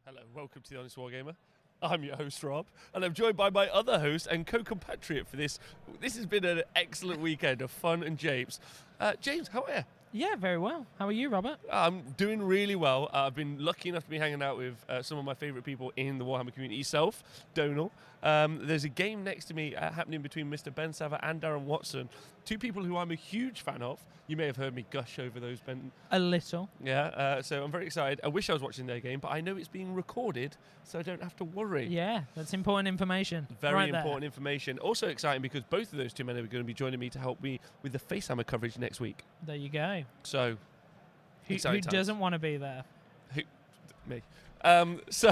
Hello, welcome to The Honest Wargamer. I'm your host, Rob, and I'm joined by my other host and co-compatriot for this. This has been an excellent weekend of fun and japes. James, how are you? Yeah, very well. How are you, Robert? I'm doing really well. I've been lucky enough to be hanging out with some of my favourite people in the Warhammer community. Yourself, Donal. There's a game next to me happening between Mr. Ben Sava and Darren Watson, two people who I'm a huge fan of. You may have heard me gush over those, Ben. A little. Yeah, so I'm very excited. I wish I was watching their game, but I know it's being recorded, so I don't have to worry. Yeah, that's important information. Very important information. Also exciting because both of those two men are going to be joining me to help me with the Facehammer coverage next week. There you go. So, Who doesn't want to be there? Me. So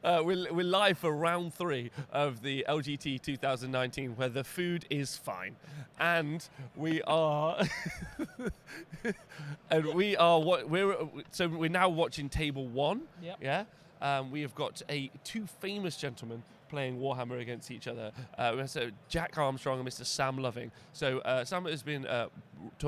we're live for round 3 of the LGT 2019, where the food is fine, and we're now watching table 1. Yep. Yeah. We have got two famous gentlemen playing Warhammer against each other. So Jack Armstrong and Mr. Sam Loving. So Sam has been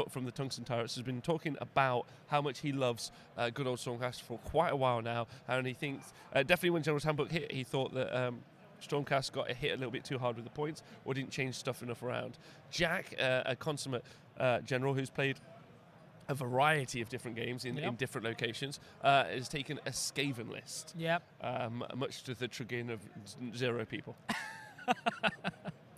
from the Tungsten Tyrants, has been talking about how much he loves good old Stormcast for quite a while now, and he thinks definitely when General's Handbook hit, he thought that Stormcast got hit a little bit too hard with the points or didn't change stuff enough around. Jack, a consummate general who's played a variety of different games in different locations, has taken a Skaven list. Yep. Much to the chagrin of 0 people.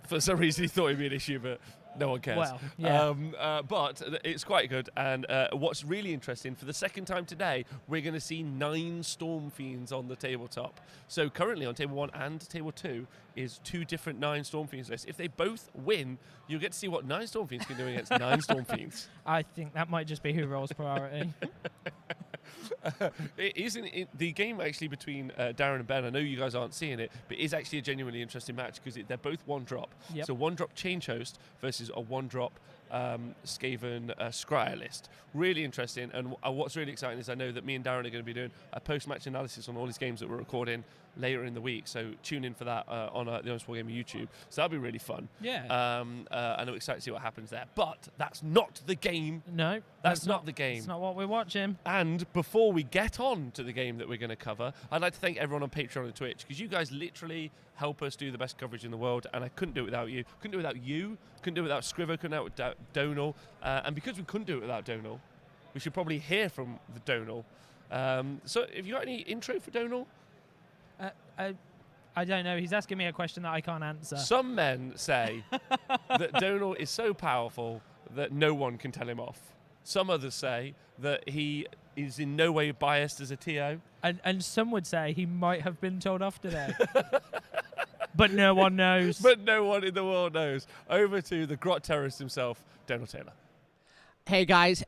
For some reason, he thought it'd be an issue, but no one cares. Well, yeah. But it's quite good. And what's really interesting, for the second time today, we're going to see 9 Storm Fiends on the tabletop. So currently on table 1 and table 2 is 2 different 9 Storm Fiends lists. If they both win, you'll get to see what 9 Storm Fiends can do against 9 Storm Fiends. I think that might just be who rolls priority. It isn't the game actually between Darren and Ben. I know you guys aren't seeing it, but it is actually a genuinely interesting match because they're both 1-drop. Yep. So 1-drop Change Host versus a 1-drop Skaven Scryer list. Really interesting. And what's really exciting is I know that me and Darren are going to be doing a post-match analysis on all these games that we're recording later in the week. So tune in for that on the Honest Wargamer YouTube. So that'll be really fun. Yeah. And I'm excited to see what happens there. But that's not the game. No. That's not the game. It's not what we're watching. And before we get on to the game that we're going to cover, I'd like to thank everyone on Patreon and Twitch, because you guys literally help us do the best coverage in the world, and I couldn't do it without you. Couldn't do it without you. Couldn't do it without Scrivo. Couldn't do it without Donal. And because we couldn't do it without Donal, we should probably hear from the Donal. So have you got any intro for Donal? I don't know. He's asking me a question that I can't answer. Some men say that Donal is so powerful that no one can tell him off. Some others say that he is in no way biased as a TO. And some would say he might have been told off today. But no one knows. But no one in the world knows. Over to the grot terrorist himself, Donal Taylor. Hey guys,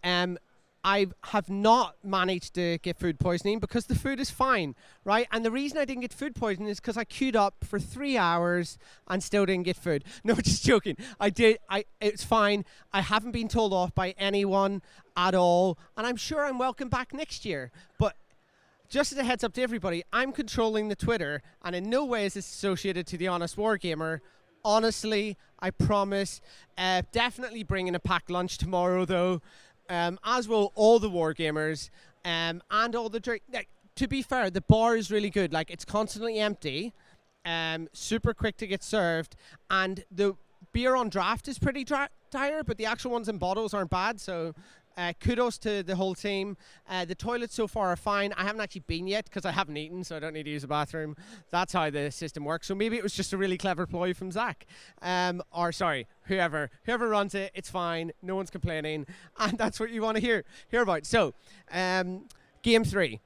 I have not managed to get food poisoning because the food is fine, right? And the reason I didn't get food poisoning is because I queued up for 3 hours and still didn't get food. No, just joking. I did. It's fine. I haven't been told off by anyone at all, and I'm sure I'm welcome back next year. But just as a heads up to everybody, I'm controlling the Twitter, and in no way is this associated to the Honest Wargamer. Honestly, I promise. Definitely bringing a packed lunch tomorrow, though. As will all the Wargamers, and all the drink. Like, to be fair, the bar is really good. Like, it's constantly empty, super quick to get served, and the beer on draft is pretty dire, but the actual ones in bottles aren't bad. So, kudos to the whole team. The toilets so far are fine. I haven't actually been yet because I haven't eaten, so I don't need to use the bathroom. That's how the system works. So maybe it was just a really clever ploy from Zach. Or sorry, whoever runs it, it's fine. No one's complaining. And that's what you want to hear about. So, game 3.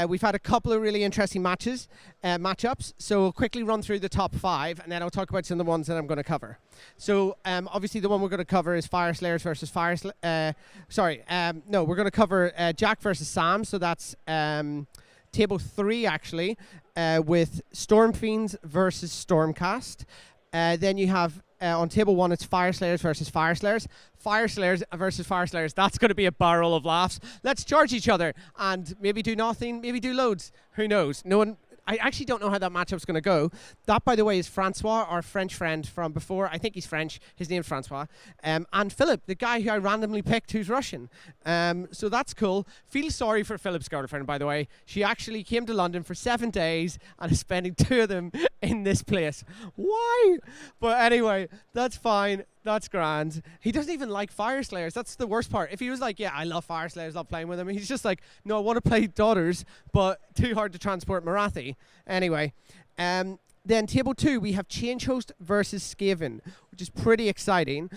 We've had a couple of really interesting matchups. So we'll quickly run through the top 5, and then I'll talk about some of the ones that I'm going to cover. So obviously the one we're going to cover is Fire Slayers versus Fire Slayers. We're going to cover Jack versus Sam. So that's table 3 actually, with Storm Fiends versus Stormcast. Then you have on table 1, it's Fire Slayers versus Fire Slayers. Fire Slayers versus Fire Slayers. That's going to be a barrel of laughs. Let's charge each other and maybe do nothing, maybe do loads. Who knows? No one. I actually don't know how that matchup's going to go. That, by the way, is Francois, our French friend from before. I think he's French. His name's Francois. And Philip, the guy who I randomly picked who's Russian. So that's cool. Feel sorry for Philip's girlfriend, by the way. She actually came to London for 7 days and is spending 2 of them in this place. Why? But anyway, that's fine. That's grand. He doesn't even like Fire Slayers. That's the worst part. If he was like, yeah, I love Fire Slayers, love playing with them. He's just like, no, I want to play Daughters, but too hard to transport Marathi. Anyway, then table 2, we have Change Host versus Skaven, which is pretty exciting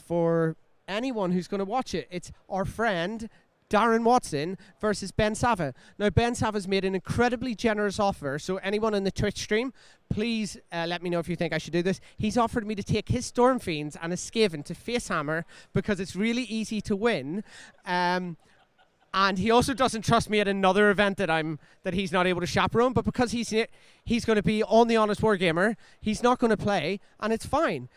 for anyone who's going to watch it. It's our friend Darren Watson versus Ben Sava. Now, Ben Sava's made an incredibly generous offer, so anyone in the Twitch stream, please let me know if you think I should do this. He's offered me to take his Storm Fiends and a Skaven to Facehammer because it's really easy to win. And he also doesn't trust me at another event that he's not able to chaperone, but because he's going to be on the Honest Wargamer, he's not going to play, and it's fine.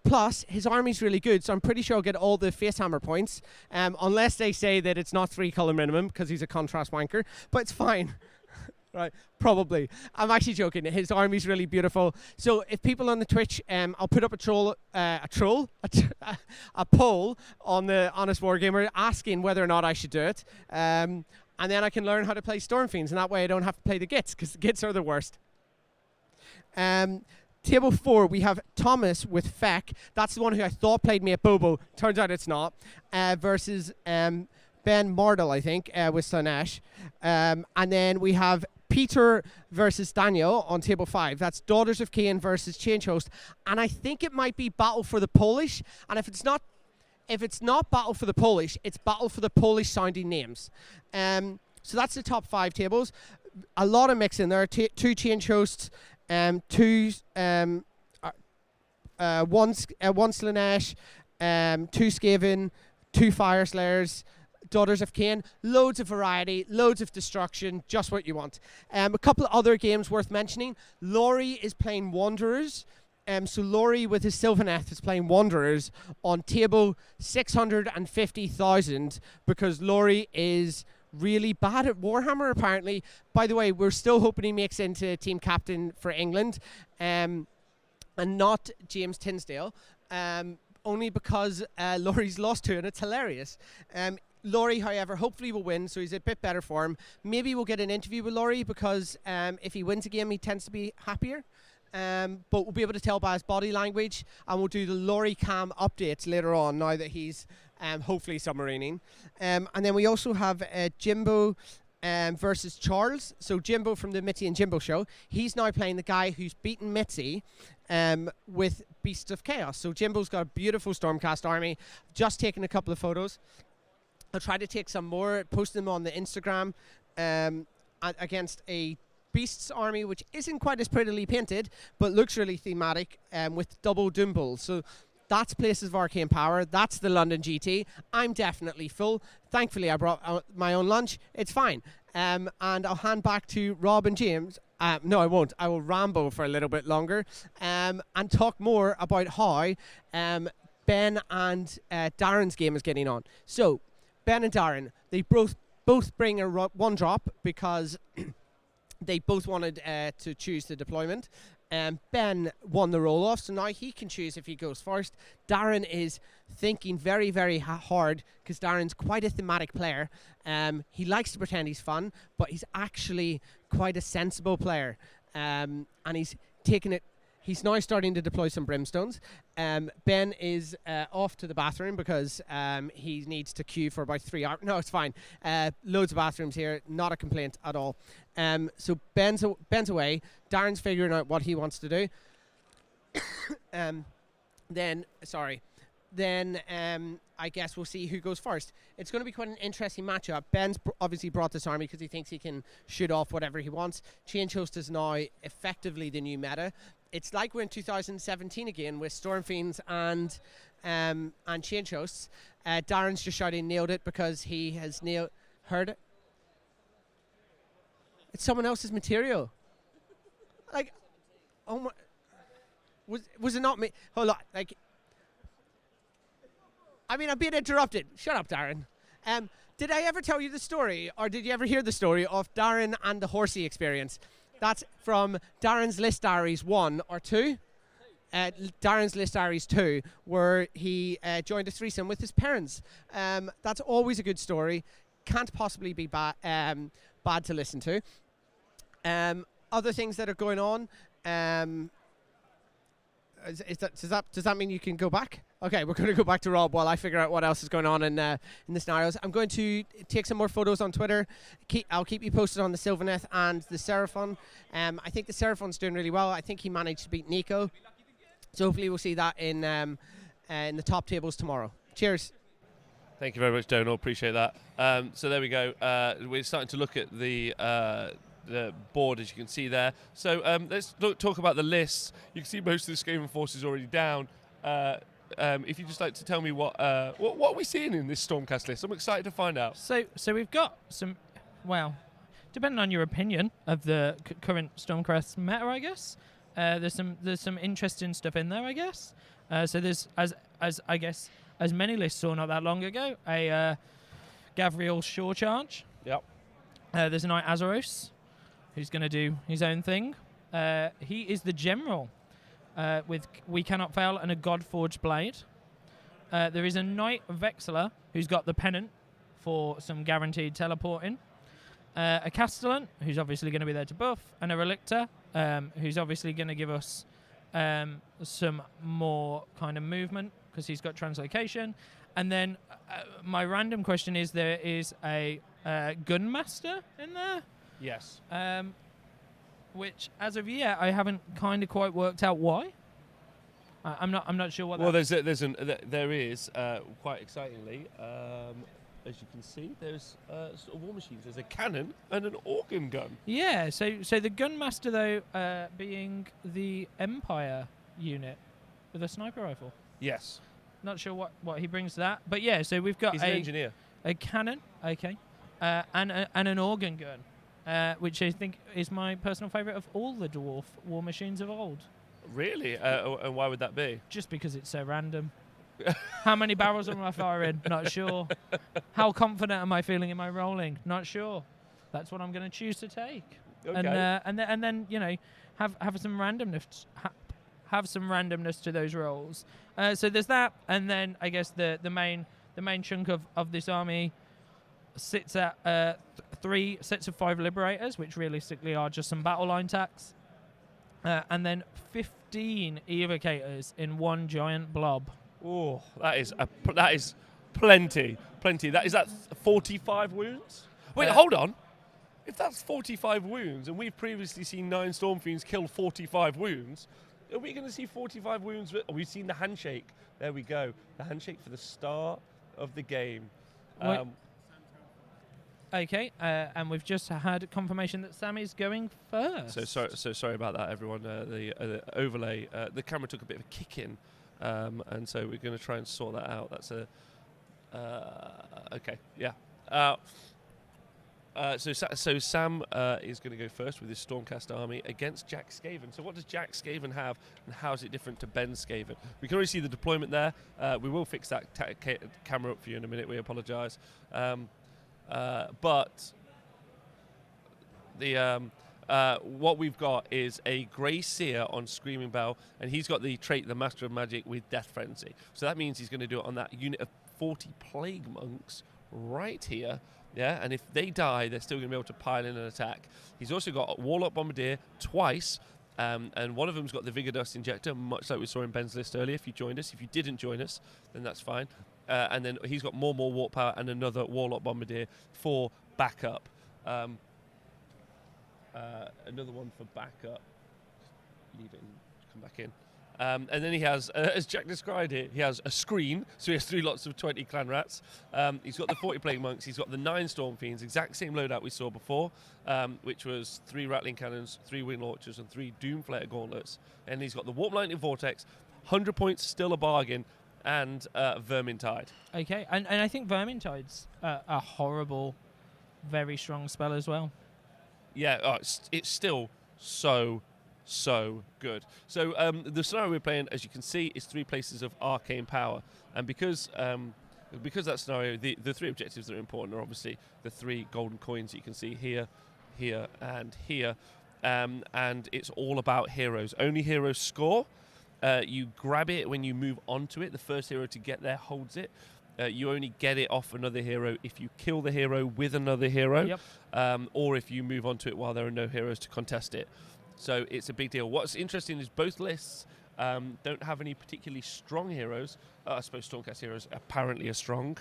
Plus, his army's really good, so I'm pretty sure I'll get all the Facehammer points, unless they say that it's not 3 color minimum because he's a contrast wanker, but it's fine. Right, probably. I'm actually joking. His army's really beautiful. So if people on the Twitch, I'll put up a poll on the Honest Wargamer asking whether or not I should do it. And then I can learn how to play Storm Fiends, and that way I don't have to play the Gits, because the Gits are the worst. Table 4, we have Thomas with Feck. That's the one who I thought played me at Bobo. Turns out it's not. Versus Ben Mardell, I think, with Slanesh. And then we have Peter versus Daniel on table 5. That's Daughters of Cain versus Change Host. And I think it might be Battle for the Polish. And if it's not Battle for the Polish, it's Battle for the Polish sounding names. So that's the top 5 tables. A lot of mix in there. 2 Change Hosts, 1 Slanesh, 2 Skaven, 2 Fire Slayers, Daughters of Cain, loads of variety, loads of destruction, just what you want. A couple of other games worth mentioning. Laurie is playing Wanderers. So Laurie with his Sylvaneth is playing Wanderers on table 650,000 because Laurie is really bad at Warhammer, apparently. By the way, we're still hoping he makes into team captain for England and not James Tinsdale, only because Laurie's lost to, and it's hilarious. Laurie, however, hopefully will win, so he's a bit better form. Maybe we'll get an interview with Laurie because if he wins a game, he tends to be happier. But we'll be able to tell by his body language, and we'll do the Laurie Cam updates later on now that he's hopefully submarining. And then we also have Jimbo versus Charles. So Jimbo from the Mitzi and Jimbo show, he's now playing the guy who's beaten Mitzi with Beasts of Chaos. So Jimbo's got a beautiful Stormcast army. Just taken a couple of photos. I'll try to take some more, post them on the Instagram against a Beasts army, which isn't quite as prettily painted, but looks really thematic with double Doombles. So that's Places of Arcane Power. That's the London GT. I'm definitely full. Thankfully, I brought my own lunch. It's fine. And I'll hand back to Rob and James. No, I won't. I will ramble for a little bit longer and talk more about how Ben and Darren's game is getting on. So, Ben and Darren, they both bring a 1-drop because they both wanted to choose the deployment. Ben won the roll-off, so now he can choose if he goes first. Darren is thinking very, very hard because Darren's quite a thematic player. He likes to pretend he's fun, but he's actually quite a sensible player. And he's taking it. He's now starting to deploy some brimstones. Ben is off to the bathroom because he needs to queue for about 3 hours. No, it's fine. Loads of bathrooms here. Not a complaint at all. So Ben's away. Darren's figuring out what he wants to do. Then I guess we'll see who goes first. It's going to be quite an interesting matchup. Ben's obviously brought this army because he thinks he can shoot off whatever he wants. Change Host is now effectively the new meta. It's like we're in 2017 again with Storm Fiends and Change Hosts. Darren's just shouting nailed it because he has heard it. It's someone else's material. Like, oh my, was it not me? Hold on, like, I mean, I'm being interrupted. Shut up, Darren. Did I ever tell you the story, or did you ever hear the story of Darren and the horsey experience? That's from Darren's List Diaries 1 or 2. Darren's List Diaries 2, where he joined a threesome with his parents. That's always a good story. Can't possibly be bad to listen to. Other things that are going on. Does that mean you can go back? Okay, we're going to go back to Rob while I figure out what else is going on in the scenarios. I'm going to take some more photos on Twitter. I'll keep you posted on the Sylvaneth and the Seraphon. I think the Seraphon's doing really well. I think he managed to beat Nico. So hopefully we'll see that in the top tables tomorrow. Cheers. Thank you very much, Donal. Appreciate that. So there we go. We're starting to look at the board, as you can see there. So let's talk about the lists. You can see most of the Skaven forces already down. If you'd just like to tell me what are we seeing in this Stormcast list? I'm excited to find out. So we've got some, well, depending on your opinion of the current Stormcast meta, I guess. There's some interesting stuff in there, I guess. So there's as many lists saw not that long ago, a Gavriel Shore Charge. Yep. There's a Knight Azeros, who's going to do his own thing. He is the general with We Cannot Fail and a Godforged Blade. There is a Knight Vexler who's got the pennant for some guaranteed teleporting. A Castellan, who's obviously going to be there to buff, and a Relictor, who's obviously going to give us some more kind of movement because he's got translocation. And then my random question is, there is a Gunmaster in there? Yes. Which, as of yet, I haven't kind of quite worked out why. I'm not sure what. Well, there is quite excitingly, as you can see, there's sort of war machines. There's a cannon and an organ gun. Yeah. So the Gunmaster though, being the Empire unit with a sniper rifle. Yes. Not sure what he brings to that, but yeah. So we've got He's an engineer. A cannon, okay, and an organ gun. Which I think is my personal favourite of all the dwarf war machines of old. Really? And why would that be? Just because it's so random. How many barrels am I firing? Not sure. How confident am I feeling in my rolling? Not sure. That's what I'm going to choose to take. Okay. And then have some randomness. Have some randomness to those rolls. So there's that, and then I guess the main chunk of this army sits at 3 sets of 5 Liberators, which realistically are just some battle line tacks, and then 15 Evocators in one giant blob. Oh, that is plenty. Is that 45 wounds? Wait, hold on. If that's 45 wounds, and we've previously seen 9 Stormfiends kill 45 wounds, are we going to see 45 wounds? We've seen the handshake. There we go. The handshake for the start of the game. Okay, and we've just had confirmation that Sammy's going first. So sorry about that, everyone. The overlay, the camera took a bit of a kick in, and so we're going to try and sort that out. That's okay, yeah. So Sam is going to go first with his Stormcast army against Jack Skaven. So what does Jack Skaven have, and how is it different to Ben Skaven? We can already see the deployment there. We will fix that camera up for you in a minute. We apologise. But the what we've got is a Grey Seer on Screaming Bell, and he's got the trait, the Master of Magic, with Death Frenzy. So that means he's going to do it on that unit of 40 Plague Monks right here. Yeah, and if they die, they're still going to be able to pile in an attack. He's also got a Warlock Bombardier twice, and one of them's got the Vigor Dust Injector, much like we saw in Ben's list earlier. If you joined us, if you didn't join us, then that's fine. And then he's got more Warp Power and another Warlock Bombardier for backup. Another one for backup. Leave it and come back in. And then he has, as Jack described it, he has a screen, so he has 3 lots of 20 Clan Rats. He's got the 40 Plague Monks, he's got the 9 Storm Fiends, exact same loadout we saw before, which was 3 Rattling Cannons, 3 Wind Launchers, and 3 Doomflayer Gauntlets. And he's got the Warp Lightning Vortex, 100 points, still a bargain, and Vermintide. Okay, and I think Vermintide's a horrible, very strong spell as well. Yeah, it's still so good. So the scenario we're playing, as you can see, is 3 places of arcane power, and because because that scenario, the 3 objectives that are important are obviously the 3 golden coins that you can see here, here, and here. And it's all about heroes. Only heroes score. You grab it when you move onto it. The first hero to get there holds it. You only get it off another hero if you kill the hero with another hero, or if you move onto it while there are no heroes to contest it. So it's a big deal. What's interesting is both lists don't have any particularly strong heroes. I suppose Stormcast heroes apparently are strong.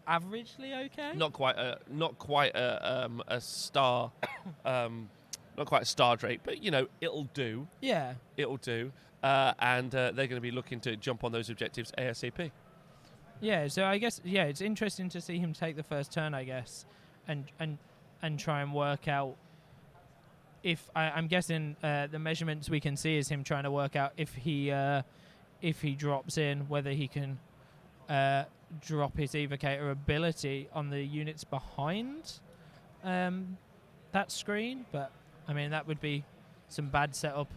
Averagely okay. Not quite a star, not quite a star Drake, but it'll do. Yeah, it'll do. And they're going to be looking to jump on those objectives ASAP. Yeah, so I guess it's interesting to see him take the first turn, I guess, and try and work out. If I'm guessing the measurements we can see is him trying to work out if he drops in, whether he can drop his evocator ability on the units behind that screen. But I mean, that would be some bad setup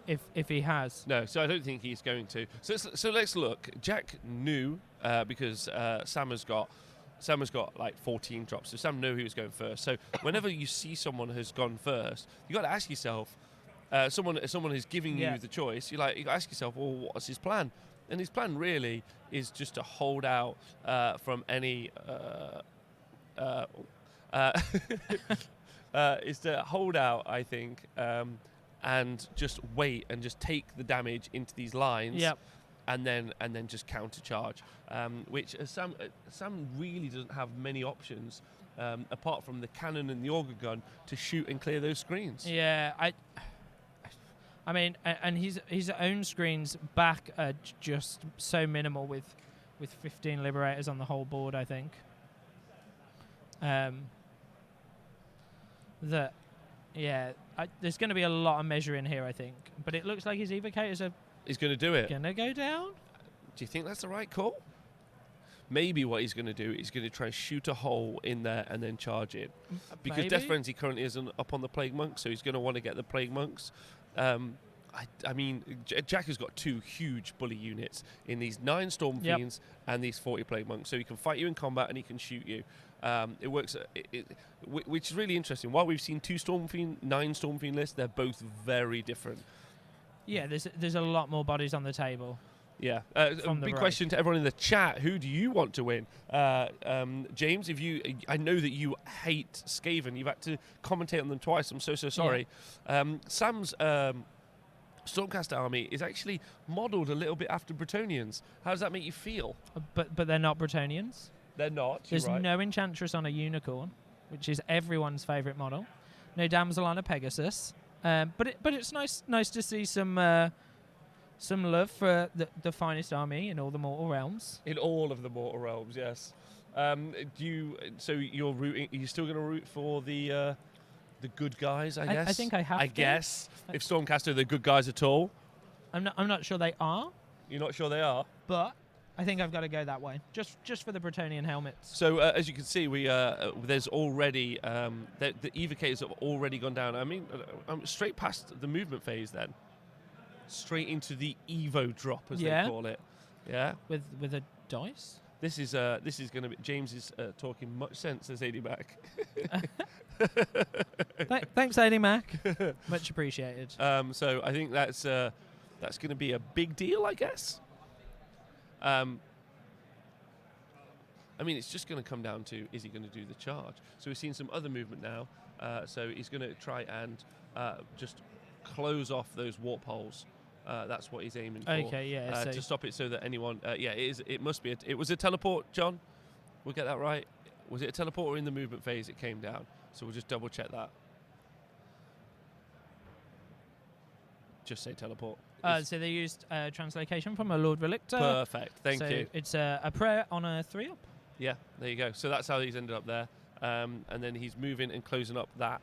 if he has. No, so I don't think he's going to. So let's look. Jack knew because Sam has got like 14 drops, so Sam knew he was going first. So whenever you see someone has gone first, you got to ask yourself. Someone is giving you the choice. You got to ask yourself, well, what's his plan? And his plan really is just to hold out from any. Is to hold out, I think, and just wait and just take the damage into these lines. Yep. And then just countercharge, which Sam really doesn't have many options apart from the cannon and the auger gun to shoot and clear those screens. Yeah, I mean, and his own screens back are just so minimal with 15 liberators on the whole board. I think there's going to be a lot of measuring here. I think, but it looks like his evocators are. He's going to do it. Going to go down? Do you think that's the right call? Maybe what he's going to do is going to try and shoot a hole in there and then charge it. Because Death Frenzy currently isn't up on the Plague Monks, so he's going to want to get the Plague Monks. I mean, Jack has got 2 huge bully units in these 9 Storm Fiends and these 40 Plague Monks. So he can fight you in combat and he can shoot you. It works, which is really interesting. While we've seen 9 Storm Fiend lists, they're both very different. Yeah, there's a lot more bodies on the table. Yeah. A big question to everyone in the chat: who do you want to win? James, I know that you hate Skaven. You've had to commentate on them twice. I'm so sorry. Yeah. Sam's Stormcast army is actually modelled a little bit after Bretonnians. How does that make you feel? But they're not Bretonnians. They're not. There's right. no Enchantress on a Unicorn, which is everyone's favourite model. No Damsel on a Pegasus. But it's nice to see some love for the finest army in all the mortal realms. In all of the mortal realms, yes. You're rooting? Are you still going to root for the good guys? I guess. I think I have. I guess if Stormcast are the good guys at all. I'm not sure they are. You're not sure they are, but I think I've got to go that way, just for the Bretonnian helmets. So as you can see, there's already the evocators have already gone down. I mean, I'm straight past the movement phase, then straight into the Evo drop, as they call it. Yeah, with a dice. This is going to be. James is talking much sense, says AD Mac. Thanks, AD Mac. Much appreciated. So I think that's going to be a big deal, I guess. I mean, it's just going to come down to, is he going to do the charge? So we've seen some other movement now. So he's going to try and just close off those warp holes. That's what he's aiming for. Okay, yeah. To stop it so that anyone... it must be... It was a teleport, John? We'll get that right. Was it a teleport or in the movement phase it came down? So we'll just double check that. Just say teleport. So they used translocation from a Lord Relictor. Perfect, thank you. It's a prayer on a 3-up. Yeah, there you go. So that's how he's ended up there. And then he's moving and closing up that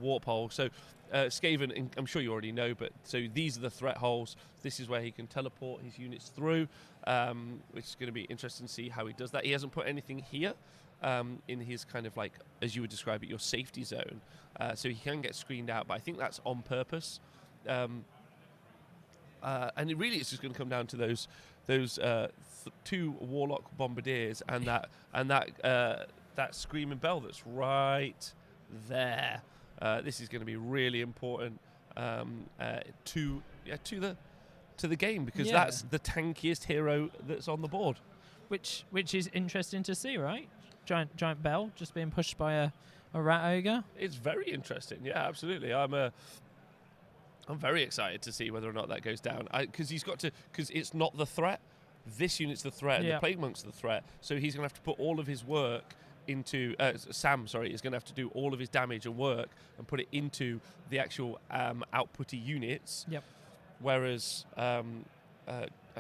warp hole. So Skaven, I'm sure you already know, but so these are the threat holes. This is where he can teleport his units through, which is going to be interesting to see how he does that. He hasn't put anything here in his kind of like, as you would describe it, your safety zone. So he can get screened out, but I think that's on purpose. And it really is just going to come down to those two warlock bombardiers and that screaming bell that's right there. This is going to be really important to the game, because that's the tankiest hero that's on the board. Which is interesting to see, right? Giant bell just being pushed by a rat ogre. It's very interesting. Yeah, absolutely. I'm very excited to see whether or not that goes down. Because it's not the threat. This unit's the threat, and the Plague Monk's the threat. So he's going to have to put all of his work into Sam. Sorry, is going to have to do all of his damage and work and put it into the actual outputty units. Yep. Whereas I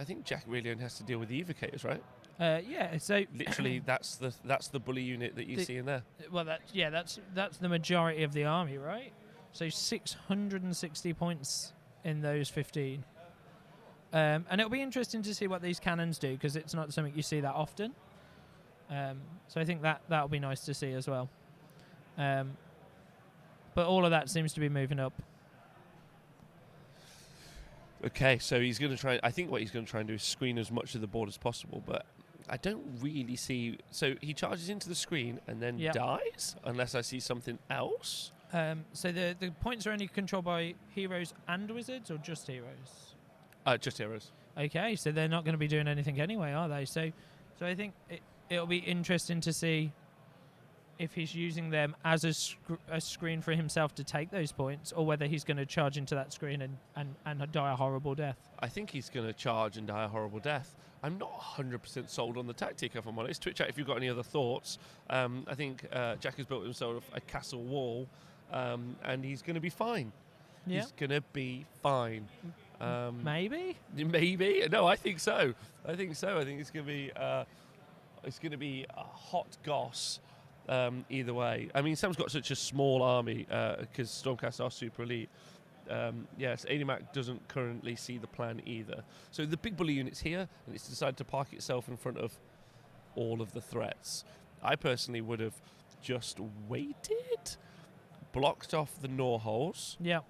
think Jack really only has to deal with the evocators, right? So literally, that's the bully unit that you see in there. Well, that's the majority of the army, right? So 660 points in those 15. And it'll be interesting to see what these cannons do, because it's not something you see that often. So I think that'll be nice to see as well. But all of that seems to be moving up. Okay, so he's going to try. I think what he's going to try and do is screen as much of the board as possible, but I don't really see. So he charges into the screen and then dies, unless I see something else. So the points are only controlled by heroes and wizards, or just heroes? Just heroes. Okay, so they're not going to be doing anything anyway, are they? So I think it'll be interesting to see if he's using them as a screen for himself to take those points, or whether he's going to charge into that screen and die a horrible death. I think he's going to charge and die a horrible death. I'm not 100% sold on the tactic, if I'm honest. Twitch out if you've got any other thoughts. I think Jack has built himself a castle wall, and he's going to be fine. Yeah. He's going to be fine. Maybe? Maybe? No, I think so. I think it's going to be a hot goss. Either way. I mean, Sam's got such a small army because Stormcast are super elite. Yes, ADMAC doesn't currently see the plan either. So the big bully unit's here, and it's decided to park itself in front of all of the threats. I personally would have just waited, blocked off the gnaw holes. Yeah.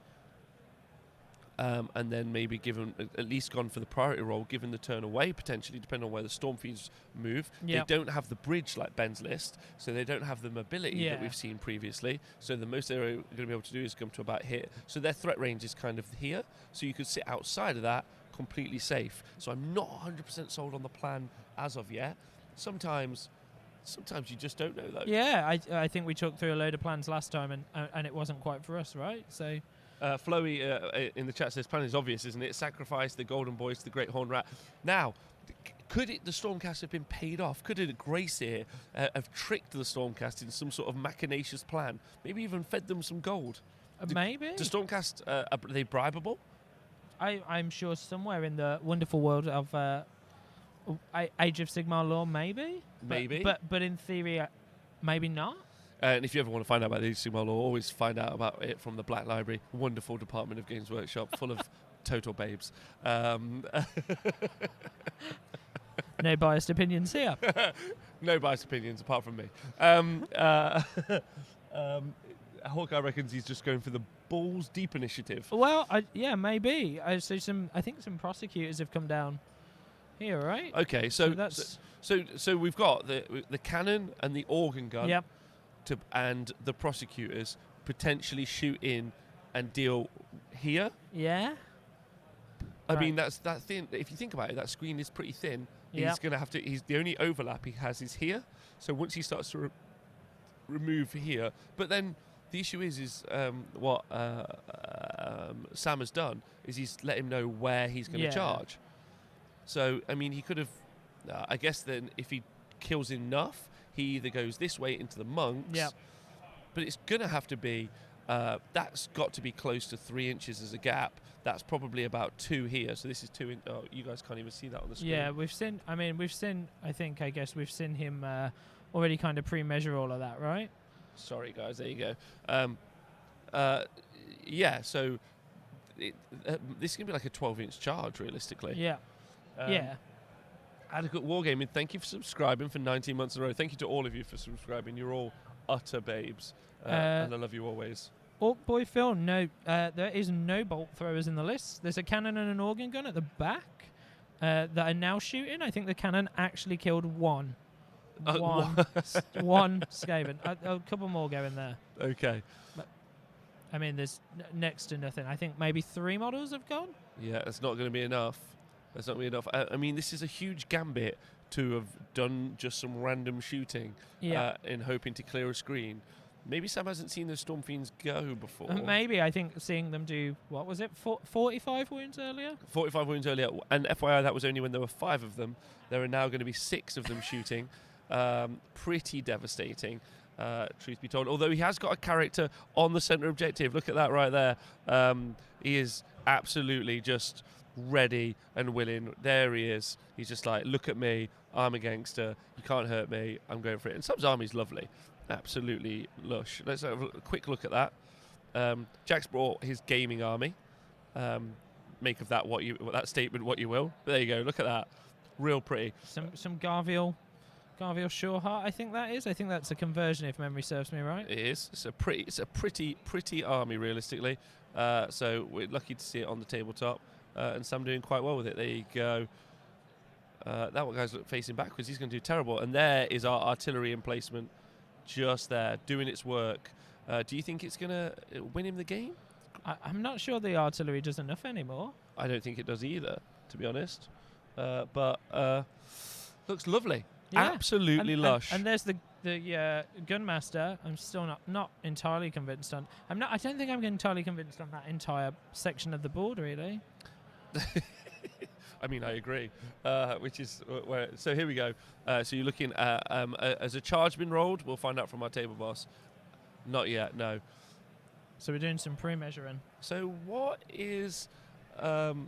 And then maybe given at least gone for the priority role, given the turn away potentially, depending on where the Stormfiends move. Yep. They don't have the bridge like Ben's list, so they don't have the mobility that we've seen previously. So the most they're going to be able to do is come to about hit. So their threat range is kind of here. So you could sit outside of that completely safe. So I'm not 100% sold on the plan as of yet. Sometimes you just don't know though. Yeah, I think we talked through a load of plans last time, and it wasn't quite for us, right? So. Flowy in the chat says, plan is obvious, isn't it? Sacrifice the golden boys to the great horned rat. Now, could the Stormcast have been paid off? Could Grace here have tricked the Stormcast in some sort of machinatious plan? Maybe even fed them some gold? Maybe. The Stormcast, are they bribable? I'm sure somewhere in the wonderful world of Age of Sigmar lore, maybe. Maybe. But in theory, maybe not. And if you ever want to find out about the Age of Sigmar lore, always find out about it from the Black Library. Wonderful Department of Games Workshop, full of total babes. No biased opinions here. No biased opinions, apart from me. Hawkeye reckons he's just going for the balls deep initiative. Well, maybe. I think some prosecutors have come down here, right? Okay, so we've got the cannon and the organ gun. Yep. And the prosecutors potentially shoot in and deal here. Yeah. I mean, that's thin. If you think about it, that screen is pretty thin. Yep. He's going to have to. He's the only overlap he has is here. So once he starts to remove here, but then the issue is what Sam has done is he's let him know where he's going to charge. So I mean, he could have. I guess then if he kills enough, he either goes this way into the monks, but it's going to have to be, that's got to be close to 3 inches as a gap. That's probably about 2 here. So this is 2 in. Oh, you guys can't even see that on the screen. Yeah, we've seen him already kind of pre-measure all of that, right? Sorry, guys. There you go. So this is going to be like a 12-inch charge, realistically. Yeah. Adequate Wargaming, thank you for subscribing for 19 months in a row. Thank you to all of you for subscribing. You're all utter babes. And I love you always. Orc Boy Phil, no, there is no bolt throwers in the list. There's a cannon and an organ gun at the back. that are now shooting. I think the cannon actually killed one. One Skaven. A couple more go in there. Okay. But, I mean, there's next to nothing. I think maybe 3 models have gone. Yeah, that's not going to be enough. That's not going to be enough. I mean, this is a huge gambit to have done just some random shooting in hoping to clear a screen. Maybe Sam hasn't seen the Storm Fiends go before. Maybe. I think seeing them do, what was it, 45 wounds earlier? 45 wounds earlier. And FYI, that was only when there were 5 of them. There are now going to be 6 of them shooting. Pretty devastating, truth be told. Although he has got a character on the centre objective. Look at that right there. He is absolutely just ready and willing. There he is. He's just like, look at me. I'm a gangster. You can't hurt me. I'm going for it. And Sam's army's lovely. Absolutely lush. Let's have a quick look at that. Jack's brought his gaming army. Make of that that statement what you will. But there you go. Look at that. Real pretty. Some Garviel Shoreheart, I think that is. I think that's a conversion, if memory serves me right. It is. It's a pretty army, realistically. So we're lucky to see it on the tabletop, and Sam doing quite well with it. There you go. That one guy's facing backwards. He's going to do terrible. And there is our artillery emplacement, just there, doing its work. Do you think it's going to win him the game? I'm not sure the artillery does enough anymore. I don't think it does either, to be honest. But looks lovely. Yeah. Absolutely lush. And there's the Gunmaster. I'm still not entirely convinced on. I don't think I'm entirely convinced on that entire section of the board, really. I mean, I agree. Which is where. So here we go. So you're looking at has a charge been rolled? We'll find out from our table boss. Not yet. No. So we're doing some pre-measuring. So what is? Can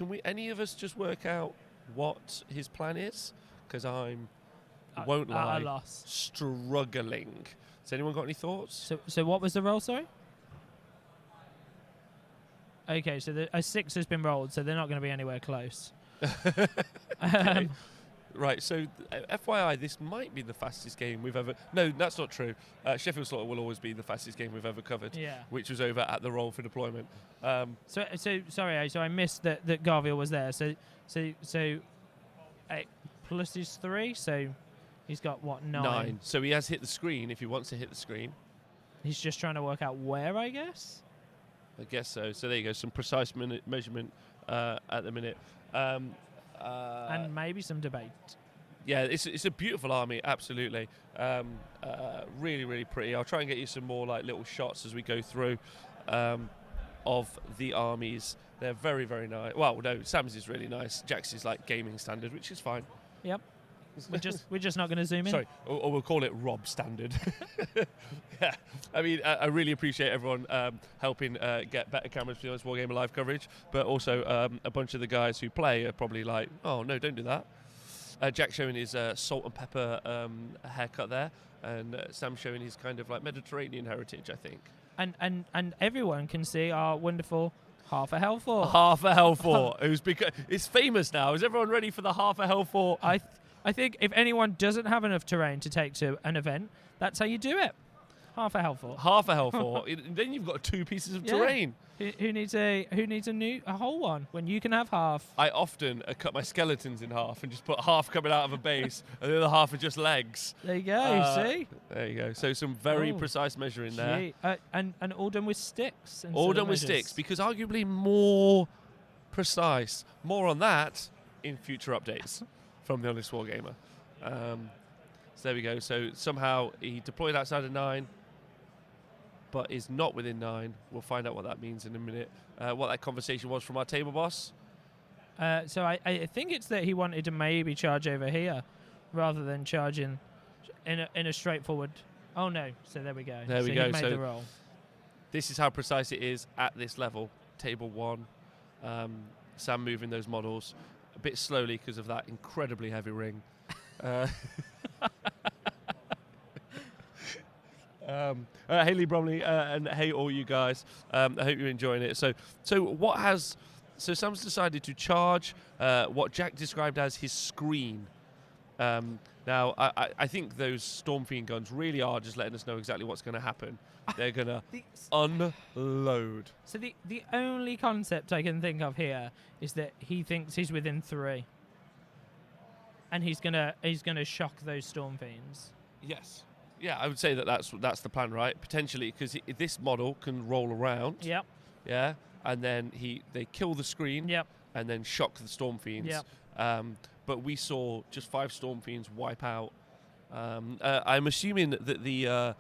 we any of us just work out what his plan is? Because won't lie, lost. Struggling. Has anyone got any thoughts? So what was the roll, sorry? Okay, so a 6 has been rolled, so they're not going to be anywhere close. Okay. Right, so FYI, this might be the fastest game we've ever... No, that's not true. Sheffield Slaughter will always be the fastest game we've ever covered, which was over at the Roll for Deployment. So sorry, so I missed that Garviel was there. So 8 plus his 3, so he's got, what, 9? So he has hit the screen if he wants to hit the screen. He's just trying to work out where, I guess? I guess so. So there you go, some precise measurement at the minute. And maybe some debate. Yeah, it's a beautiful army, absolutely. Really, really pretty. I'll try and get you some more like little shots as we go through of the armies. They're very, very nice. Well, no, Sam's is really nice. Jack's is like gaming standard, which is fine. Yep. We're just not going to zoom in. Sorry, or we'll call it Rob standard. Yeah, I mean, I really appreciate everyone helping get better cameras for this Wargamer live coverage, but also a bunch of the guys who play are probably like, oh no, don't do that. Jack showing his salt and pepper haircut there, and Sam showing his kind of like Mediterranean heritage, I think. And everyone can see our wonderful half a hell fort. Half a hell fort. It's famous now. Is everyone ready for the half a hell fort? I think if anyone doesn't have enough terrain to take to an event, that's how you do it. Half a hell fort. Half a hell fort. Then you've got 2 pieces of terrain. Who needs a whole one when you can have half? I often cut my skeletons in half and just put half coming out of a base and the other half are just legs. There you go. See. There you go. So some very precise measuring there. And all done with sticks. All done with sticks because arguably more precise. More on that in future updates from the Honest Wargamer. So there we go. So somehow he deployed outside of 9. But is not within 9. We'll find out what that means in a minute. What that conversation was from our table boss. So I think it's that he wanted to maybe charge over here rather than charging in a straightforward... Oh, no. So there we go. There we go. He made so the roll. This is how precise it is at this level. Table 1. Sam moving those models a bit slowly because of that incredibly heavy ring. Haley Bromley and hey all you guys, I hope you're enjoying it. So Sam's decided to charge what Jack described as his screen. Now, I think those Stormfiend guns really are just letting us know exactly what's going to happen. They're going to unload. So the only concept I can think of here is that he thinks he's within 3, and he's gonna shock those Stormfiends. Yes. Yeah, I would say that's the plan, right? Potentially, because this model can roll around. Yep. Yeah, and then they kill the screen. Yep. And then shock the Stormfiends. Yep. But we saw just 5 Stormfiends wipe out. I'm assuming that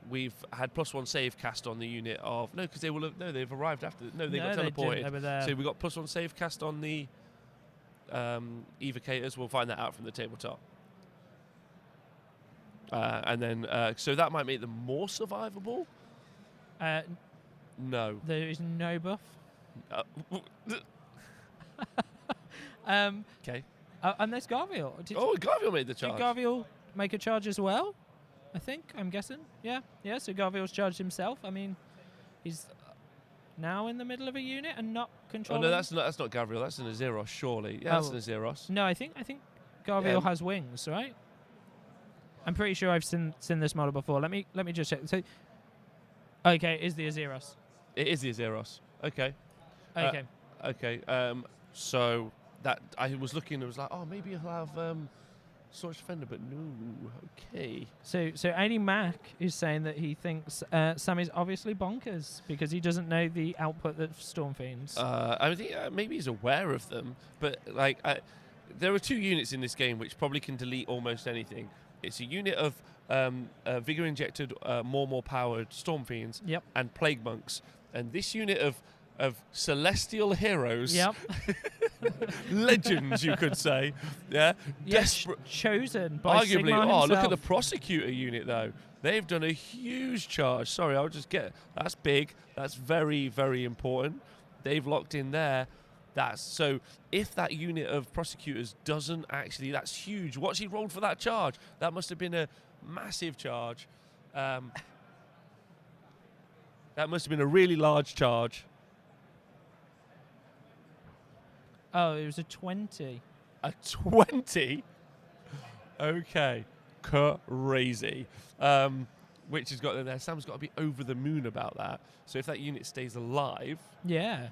we've had +1 save cast on the unit of because they've arrived after. No, they got teleported. They were there. So we got +1 save cast on the evocators. We'll find that out from the tabletop. And then so that might make them more survivable. No. There is no buff. Okay. And there's Garviel. Garviel made the charge. Did Garviel make a charge as well? I'm guessing. Yeah. So Garviel's charged himself. I mean, he's now in the middle of a unit and not controlling. Oh no, that's not Garviel. That's an Azeroth, surely. Yeah, that's an Azeroth. No, I think Garviel has wings, right? I'm pretty sure I've seen this model before. Let me just check. So, okay, is the Azeroth? It is the Azeroth. Okay. Okay. So that I was looking, I was like, oh, maybe he'll have Storage Defender, but no. Okay. So Andy Mack is saying that he thinks Sam is obviously bonkers because he doesn't know the output of Stormfiends. I think maybe he's aware of them, but there are 2 units in this game which probably can delete almost anything. It's a unit of Vigor Injected, more powered Stormfiends, yep, and Plague Monks, and this unit of celestial heroes, yep, legends, you could say, yeah, chosen by arguably. Sigmar himself. Look at the Prosecutor unit though; they've done a huge charge. Sorry, I'll just that's big. That's very, very important. They've locked in there. So if that unit of Prosecutors doesn't actually, that's huge. What's he rolled for that charge? That must have been a massive charge. That must have been a really large charge. Oh, it was a 20. A 20? Okay. Crazy. Which has got there. Sam's got to be over the moon about that. So if that unit stays alive, yeah,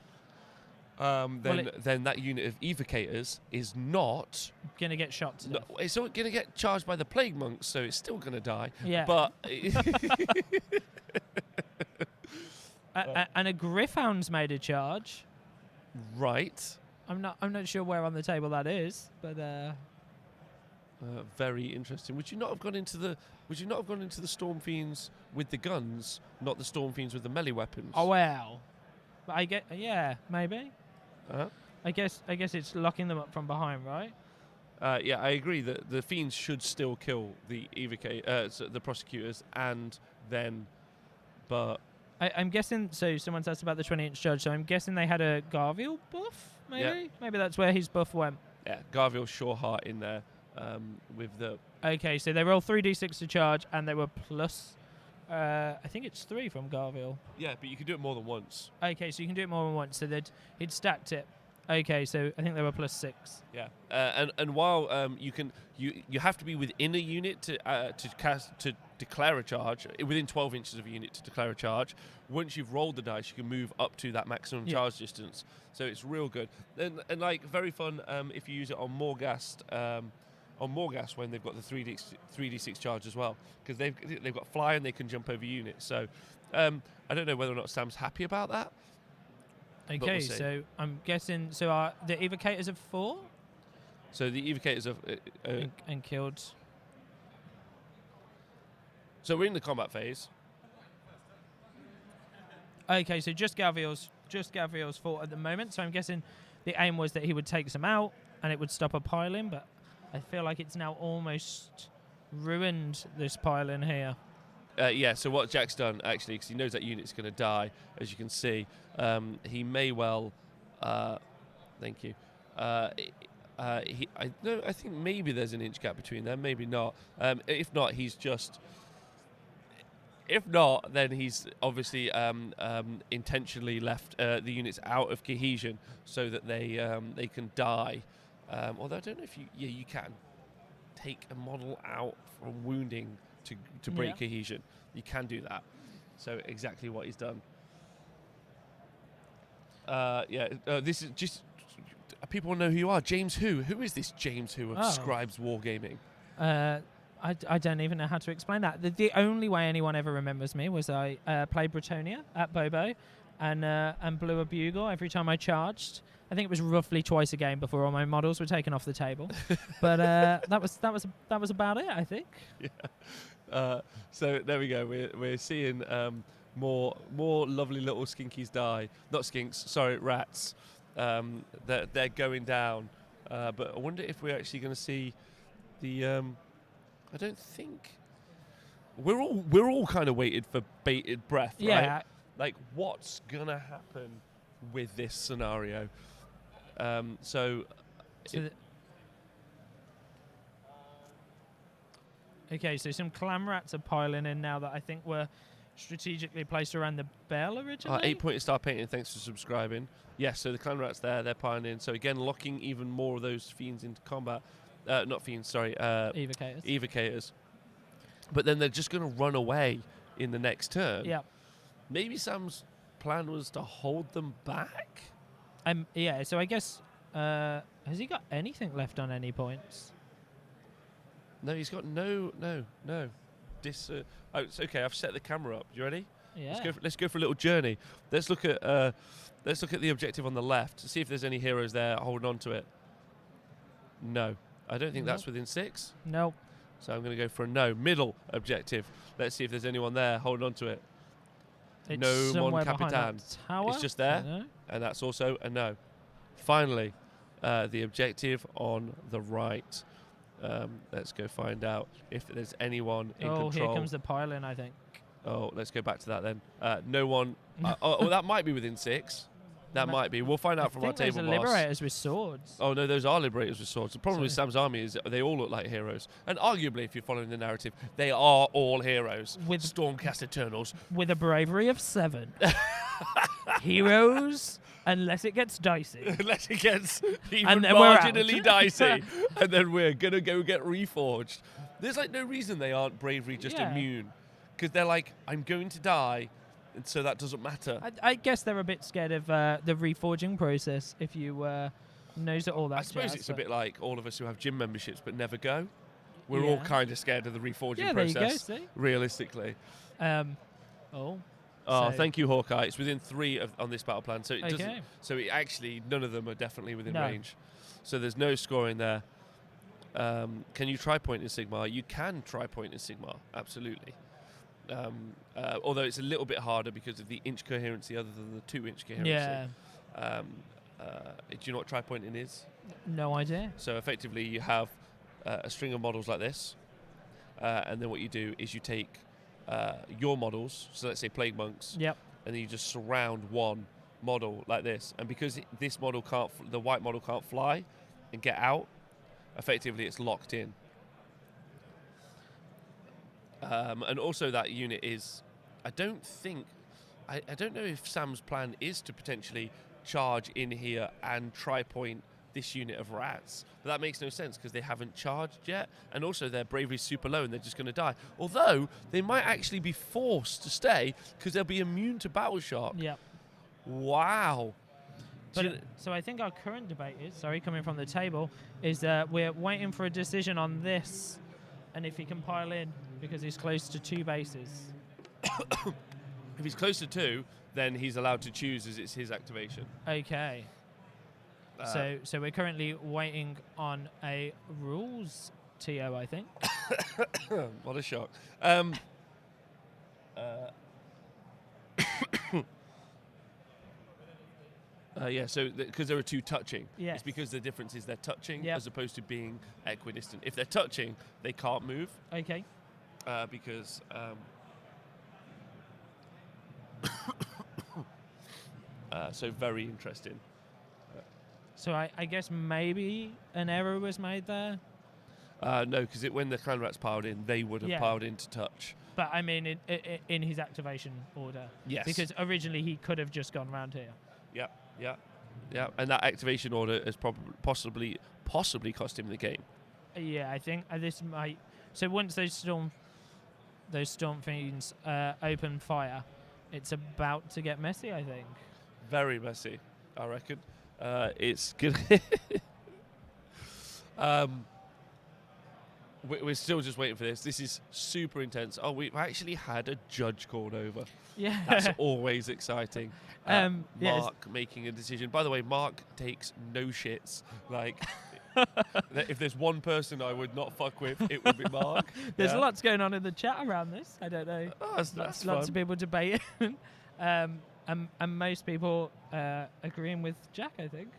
then that unit of evocators is not going to get shot to death. It's not going to get charged by the Plague Monks, so it's still going to die. Yeah. But and a Gryphound's made a charge. Right. I'm not sure where on the table that is, but very interesting. Would you not have gone into the Stormfiends with the guns, not the Stormfiends with the melee weapons? Oh well. But maybe. Uh-huh. I guess it's locking them up from behind, right? Yeah, I agree that the fiends should still kill the the Prosecutors, and then, but I'm guessing. So someone's asked about the 20-inch charge. So I'm guessing they had a Garviel buff. Maybe that's where his buff went. Yeah, Garviel Sureheart in there with the. Okay, so they roll 3d6 to charge, and they were plus. I think it's 3 from Garviel. Yeah, but you can do it more than once. Okay, so you can do it more than once. So he'd stacked it. Okay, so I think they were plus 6. Yeah, and while you have to be within a unit to declare a charge, within 12 inches of a unit to declare a charge. Once you've rolled the dice, you can move up to that maximum charge distance. So it's real good, and like very fun if you use it on Morghast. On Morghast when they've got the 3d6 charge as well, because they've got fly and they can jump over units. So I don't know whether or not Sam's happy about that. Okay, so I'm guessing. So the evocators of 4. So the evocators of and killed. So we're in the combat phase. Okay, so just Garviel's fought at the moment. So I'm guessing the aim was that he would take some out and it would stop a pile-in, but I feel like it's now almost ruined this pile-in here. Yeah, so what Jack's done, actually, because he knows that unit's going to die, as you can see, he may well... thank you. I think maybe there's an inch gap between them, maybe not. If not, he's just... If not, then he's obviously intentionally left the units out of cohesion so that they can die. Although I don't know if you can. take a model out from wounding to break cohesion. You can do that. So exactly what he's done. This is just people want to know who you are. James Who? Who is this James Who of Scribes Wargaming? I don't even know how to explain that. The only way anyone ever remembers me was I played Bretonia at Bobo and blew a bugle every time I charged. I think it was roughly twice a game before all my models were taken off the table. But that was about it, I think. Yeah. So there we go. We're seeing more lovely little skinkies die. Not skinks, sorry, rats. They're going down. But I wonder if we're actually going to see the. I don't think we're all kind of waited for bated breath, right? Yeah. Like, what's gonna happen with this scenario? Okay, so some clam rats are piling in now that I think were strategically placed around the bell originally. 8-pointed star painting, thanks for subscribing. Yes, so the clan rats there, they're piling in. So again, locking even more of those fiends into combat. Not fiends, sorry. Evocators. But then they're just going to run away in the next turn. Yeah. Maybe Sam's plan was to hold them back? Yeah, so I guess... has he got anything left on any points? No, he's got no. It's okay. I've set the camera up. You ready? Yeah. Let's go for a little journey. Let's look at the objective on the left to see if there's any heroes there holding on to it. No, I don't think that's within 6. Nope. So I'm going to go for a no. Middle objective. Let's see if there's anyone there holding on to it. It's no Mon Capitan. Capitan. It's just there, and that's also a no. Finally, the objective on the right. Let's go find out if there's anyone in control. Oh, here comes the pylon, I think. Oh, let's go back to that then. No one. That might be within 6. That might be. We'll find out from our table boss. Those are liberators with swords. Oh no, those are liberators with swords. The problem with Sam's army is they all look like heroes, and arguably, if you're following the narrative, they are all heroes. With Stormcast Eternals, with a bravery of 7. Heroes, unless it gets dicey. Unless it gets even marginally dicey, and then we're gonna go get reforged. There's like no reason they aren't bravery just immune, because they're like, I'm going to die. And so that doesn't matter. I guess they're a bit scared of the reforging process if you knows it all that. I suppose it's a bit like all of us who have gym memberships but never go. We're all kind of scared of the reforging process. There you go, see? Realistically. Thank you, Hawkeye. It's within 3 on this battle plan, so it doesn't. So actually, none of them are definitely within range. So there's no scoring there. Can you try point in Sigmar? You can try point in Sigmar, absolutely. Although it's a little bit harder because of the inch coherency other than the 2-inch coherency. Yeah. Do you know what tri-pointing is? No idea. So effectively you have a string of models like this, and then what you do is you take your models, so let's say Plague Monks, and then you just surround one model like this. And because this model the white model can't fly and get out, effectively it's locked in. And also that unit is, I don't know if Sam's plan is to potentially charge in here and tri-point this unit of rats. But that makes no sense because they haven't charged yet. And also their bravery is super low and they're just going to die. Although they might actually be forced to stay because they'll be immune to battle shock. Yeah. Wow. So I think our current debate is, coming from the table, is we're waiting for a decision on this and if he can pile in because he's close to 2 bases. If he's close to 2, then he's allowed to choose as it's his activation. Okay. So we're currently waiting on a rules TO, I think. What a shock. So because there are 2 touching, it's because the difference is they're touching as opposed to being equidistant. If they're touching, they can't move. Okay. Because so very interesting. So I guess maybe an error was made there? No, because when the clan rats piled in, they would have piled in to touch. But I mean in his activation order. Yes. Because originally he could have just gone round here. Yeah. And that activation order has possibly cost him the game. Yeah, I think this might. So once those storm fiends open fire, it's about to get messy, I think. Very messy, I reckon. It's good. We're still just waiting for this. This is super intense. Oh, we've actually had a judge called over. Yeah. That's always exciting. Yes. Mark making a decision. By the way, Mark takes no shits. Like, if there's one person I would not fuck with, it would be Mark. There's lots going on in the chat around this. I don't know. Oh, that's Lots fun. of people debating. And most people agreeing with Jack, I think.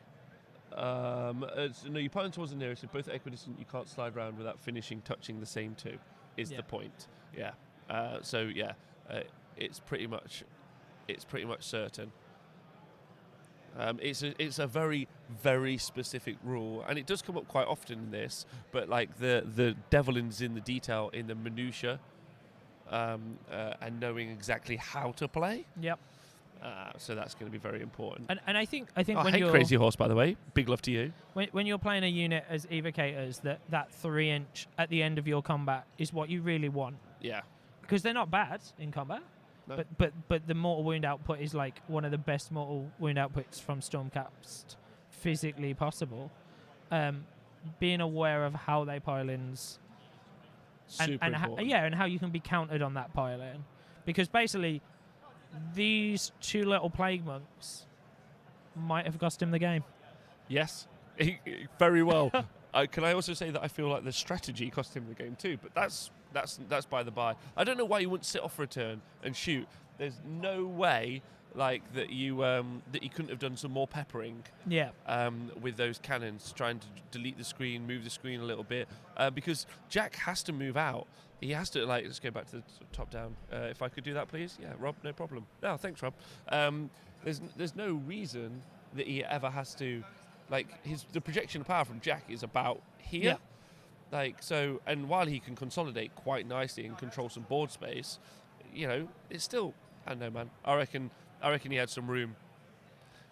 No, you're piling towards the nearest. If both are equidistant, you can't slide around without touching the same two. Is the point? Yeah. It's pretty much certain. It's a very, very specific rule, and it does come up quite often in this. But like the devil is in the detail, in the minutia, and knowing exactly how to play. Yep. So that's going to be very important. And I think I when hate you're Crazy Horse, by the way. Big love to you. when you're playing a unit as evocators, that 3-inch at the end of your combat is what you really want, Yeah. because they're not bad in combat. No. But the mortal wound output is like one of the best mortal wound outputs from Stormcast physically possible. Being aware of how they pile ins Super and important. and how you can be countered on that pile in, because basically these two little plague monks might have cost him the game. Yes, very well. Can I also say that I feel like the strategy cost him the game too? But that's by the by. I don't know why you wouldn't sit off for a turn and shoot. There's no way like that you couldn't have done some more peppering. Yeah. With those cannons, trying to delete the screen, move the screen a little bit, because Jack has to move out. He has to, like, let's go back to the top down. If I could do that, please. Yeah, Rob, no problem. No, thanks, Rob. There's no reason that he ever has to, like, the projection of power from Jack is about here. Yeah. Like, so, and while he can consolidate quite nicely and control some board space, it's still, I don't know, man. I reckon he had some room.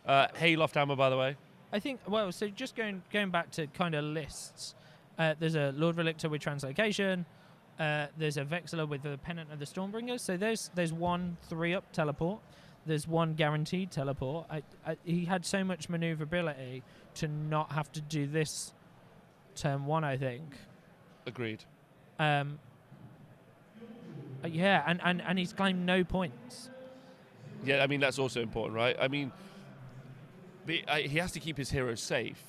Hey, Lofthammer, by the way. I think, well, so just going back to kind of lists, there's a Lord Relictor with Translocation, there's a Vexler with the Pennant of the Stormbringers, so there's one 3-up teleport, there's one guaranteed teleport. He had so much maneuverability to not have to do this turn 1, I think. Agreed. And he's claimed no points. Yeah, I mean, that's also important, right? I mean, he has to keep his heroes safe.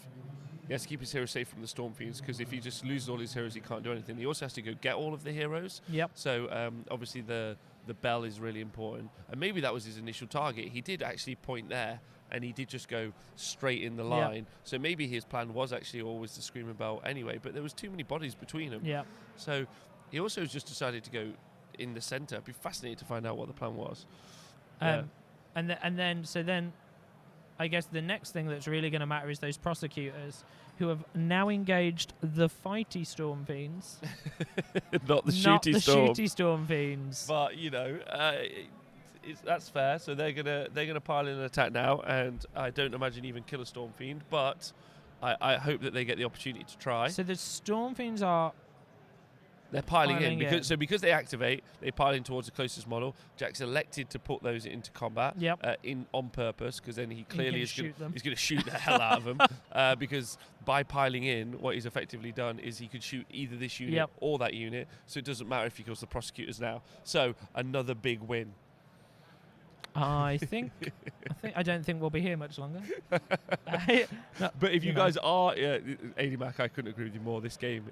He has to keep his heroes safe from the Storm Fiends, because if he just loses all his heroes, he can't do anything. He also has to go get all of the heroes. Yep. So, obviously, the bell is really important. And maybe that was his initial target. He did actually point there, and he did just go straight in the line. Yep. So maybe his plan was actually always the Screaming Bell anyway, but there was too many bodies between them. Yeah. So he also just decided to go in the centre. I'd be fascinated to find out what the plan was. And then I guess the next thing that's really going to matter is those prosecutors who have now engaged the fighty Storm Fiends. Not the shooty Storm Fiends. But that's fair. So they're gonna pile in an attack now, and I don't imagine even kill a Storm Fiend. But I hope that they get the opportunity to try. So the Storm Fiends are. They're piling in because they activate, they pile in towards the closest model. Jack's elected to put those into combat. Yep. On purpose, because then he clearly he's going to shoot the hell out of them. Because by piling in, what he's effectively done is he could shoot either this unit or that unit. So it doesn't matter if he kills the prosecutors now. So another big win. I don't think we'll be here much longer. But if you guys are, AD Mac, I couldn't agree with you more. This game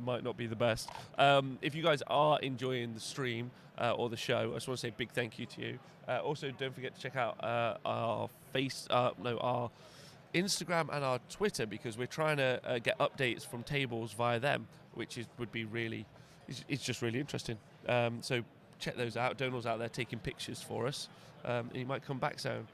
might not be the best. If you guys are enjoying the stream or the show, I just want to say a big thank you to you. Also, don't forget to check out our Instagram and our Twitter, because we're trying to get updates from tables via them, which would be really, it's just really interesting. So check those out. Donald's out there taking pictures for us. And he might come back soon.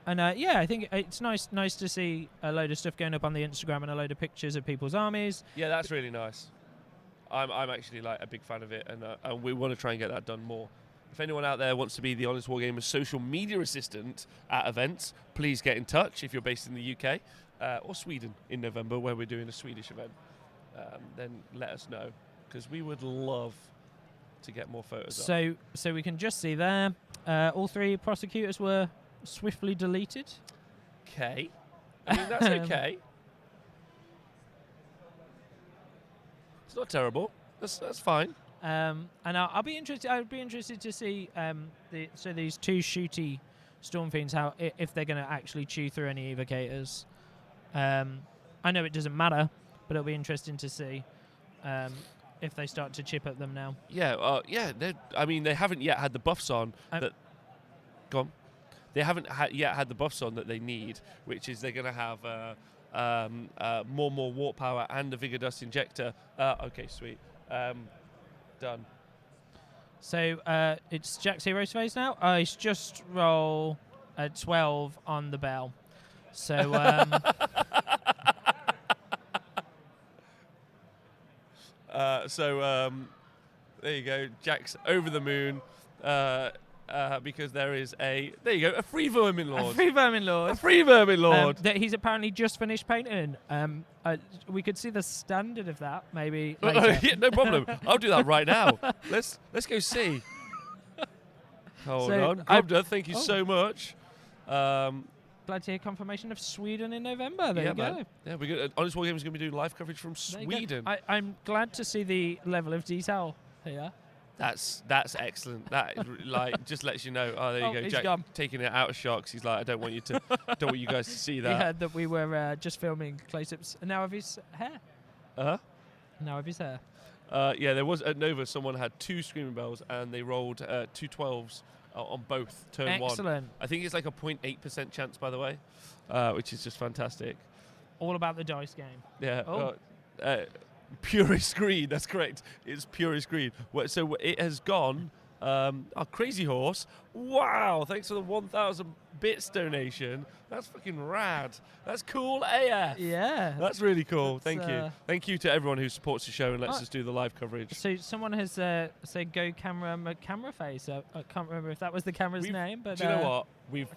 And I think it's nice to see a load of stuff going up on the Instagram and a load of pictures of people's armies. Yeah, that's really nice. I'm actually like a big fan of it, and we want to try and get that done more. If anyone out there wants to be the Honest Wargamer's social media assistant at events, please get in touch if you're based in the UK or Sweden in November, where we're doing a Swedish event. then let us know, because we would love to get more photos up. So we can just see there, all 3 prosecutors were swiftly deleted. Okay. I mean, that's okay. It's not terrible. That's fine. And I'll be interested. I'd be interested to see these 2 shooty Stormfiends, how if they're going to actually chew through any evocators. I know it doesn't matter, but it'll be interesting to see if they start to chip at them now. Yeah. I mean, they haven't yet had the buffs on that. Go on. They haven't yet had the buffs on that they need, which is they're going to have more warp power and a Vigor Dust Injector. Okay, sweet. Done. So it's Jack's hero's phase now. He's just roll a 12 on the bell. So there you go. Jack's over the moon. Because there is a free Vermin Lord. A free Vermin Lord. A free Vermin Lord. That he's apparently just finished painting. We could see the standard of that maybe later. Yeah, no problem. I'll do that right now. Let's go see. Hold on. Grubda, thank you so much. Glad to hear confirmation of Sweden in November. There you go. Man. Yeah, we're good. Honest War Games is going to be doing live coverage from Sweden. I'm glad to see the level of detail here. That's excellent. That just lets you know. Oh, there you go. Jack gone. Taking it out of shocks. He's like, I don't want you guys to see that. He heard that we were just filming close-ups, and now of his hair. Now of his hair. Yeah, there was at Nova. Someone had 2 Screaming Bells, and they rolled 2 12s on both turn 1. Excellent. I think it's like a 0.8% chance, by the way, which is just fantastic. All about the dice game. Yeah. Oh. Purest Greed, that's correct. It's Purest Greed. So it has gone. Crazy Horse. Wow, thanks for the 1,000 bits donation. That's fucking rad. That's cool AF. Yeah. That's really cool. Thank you. Thank you to everyone who supports the show and lets us do the live coverage. So someone has said Go Camera Camera Face. I can't remember if that was the camera's name. But do you know what?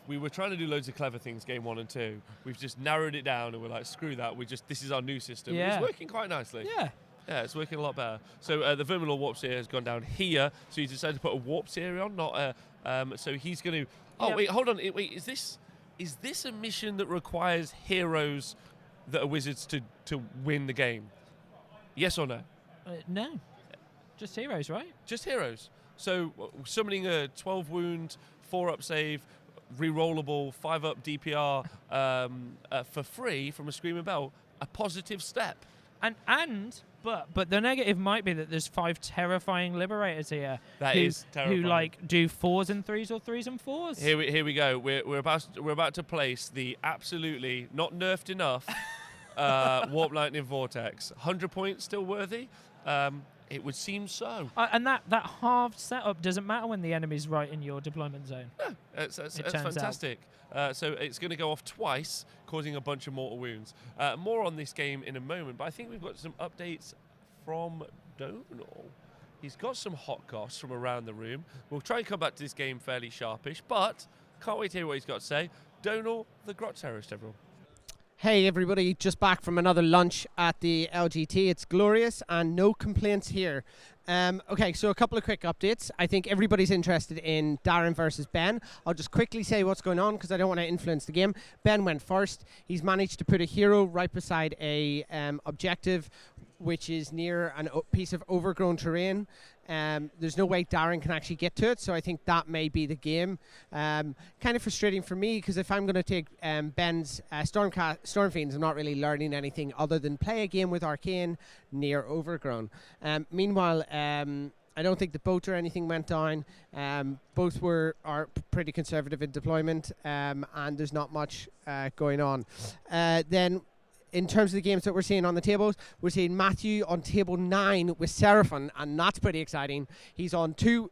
We were trying to do loads of clever things game 1 and 2. We've just narrowed it down and we're like, screw that. This is our new system. Yeah. It's working quite nicely. Yeah. Yeah, it's working a lot better. So the Vermin Lord Warp Seer has gone down here. So he decided to put a Warp Seer on, not a. So he's going to. Oh Yep. wait, hold on. Wait, is this a mission that requires heroes that are wizards to win the game? Yes or no? No. Just heroes, right? Just heroes. So summoning a 12 wound, 4-up save, rerollable 5-up DPR for free from a Screaming Bell, a positive step. But the negative might be that there's 5 terrifying liberators here. That is terrifying. Who do 4s and 3s or 3s and 4s. Here we go. We're about to place the absolutely not nerfed enough Warp Lightning Vortex. 100 points still worthy. It would seem so. And that halved setup doesn't matter when the enemy's right in your deployment zone. Yeah, that's fantastic. So it's going to go off twice, causing a bunch of mortal wounds. More on this game in a moment, but I think we've got some updates from Donal. He's got some hot goss from around the room. We'll try and come back to this game fairly sharpish, but can't wait to hear what he's got to say. Donal, the Grot Terrorist, everyone. Hey everybody, just back from another lunch at the LGT. It's glorious and no complaints here. Okay, so a couple of quick updates. I think everybody's interested in Darren versus Ben. I'll just quickly say what's going on because I don't want to influence the game. Ben went first. He's managed to put a hero right beside a objective which is near a piece of overgrown terrain. There's no way Darren can actually get to it, so I think that may be the game. Kind of frustrating for me because if I'm going to take Ben's Stormfiends, I'm not really learning anything other than play a game with Arcane near overgrown. Meanwhile, I don't think the boat or anything went down. Both are pretty conservative in deployment, and there's not much going on. Then, in terms of the games that we're seeing on the tables, we're seeing Matthew on table 9 with Seraphon, and that's pretty exciting. He's on two